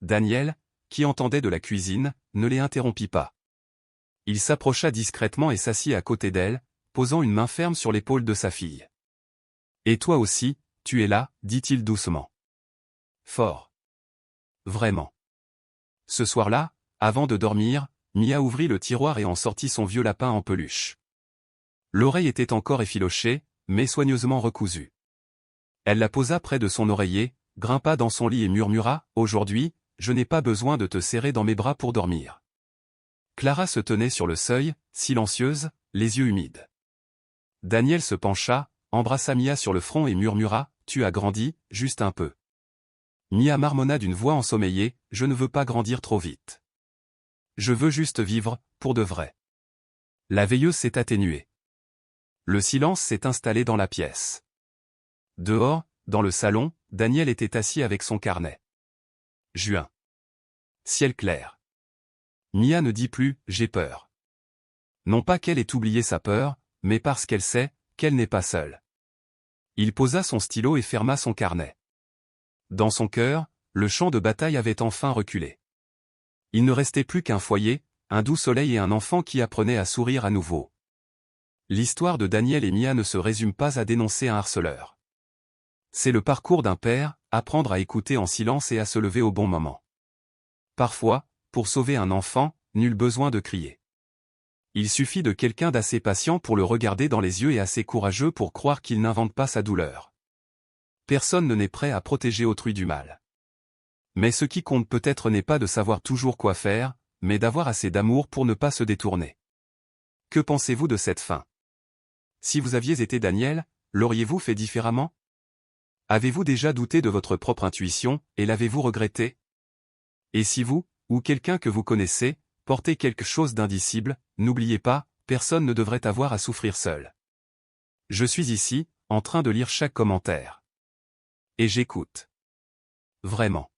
Daniel, qui entendait de la cuisine, ne les interrompit pas. Il s'approcha discrètement et s'assit à côté d'elle, posant une main ferme sur l'épaule de sa fille. « Et toi aussi, tu es là » dit-il doucement. Fort. Vraiment. Ce soir-là, avant de dormir, Mia ouvrit le tiroir et en sortit son vieux lapin en peluche. L'oreille était encore effilochée, mais soigneusement recousue. Elle la posa près de son oreiller, grimpa dans son lit et murmura « Aujourd'hui, je n'ai pas besoin de te serrer dans mes bras pour dormir. » Clara se tenait sur le seuil, silencieuse, les yeux humides. Daniel se pencha, embrassa Mia sur le front et murmura « Tu as grandi, juste un peu. » Mia marmonna d'une voix ensommeillée « Je ne veux pas grandir trop vite. Je veux juste vivre, pour de vrai. » La veilleuse s'est atténuée. Le silence s'est installé dans la pièce. Dehors, dans le salon, Daniel était assis avec son carnet. Juin. Ciel clair. Mia ne dit plus « j'ai peur ». Non pas qu'elle ait oublié sa peur, mais parce qu'elle sait qu'elle n'est pas seule. Il posa son stylo et ferma son carnet. Dans son cœur, le champ de bataille avait enfin reculé. Il ne restait plus qu'un foyer, un doux soleil et un enfant qui apprenait à sourire à nouveau. L'histoire de Daniel et Mia ne se résume pas à dénoncer un harceleur. C'est le parcours d'un père, apprendre à écouter en silence et à se lever au bon moment. Parfois, pour sauver un enfant, nul besoin de crier. Il suffit de quelqu'un d'assez patient pour le regarder dans les yeux et assez courageux pour croire qu'il n'invente pas sa douleur. Personne n'est prêt à protéger autrui du mal. Mais ce qui compte peut-être n'est pas de savoir toujours quoi faire, mais d'avoir assez d'amour pour ne pas se détourner. Que pensez-vous de cette fin? Si vous aviez été Daniel, l'auriez-vous fait différemment? Avez-vous déjà douté de votre propre intuition, et l'avez-vous regretté? Et si vous, ou quelqu'un que vous connaissez, portez quelque chose d'indicible, n'oubliez pas, personne ne devrait avoir à souffrir seul. Je suis ici, en train de lire chaque commentaire. Et j'écoute. Vraiment.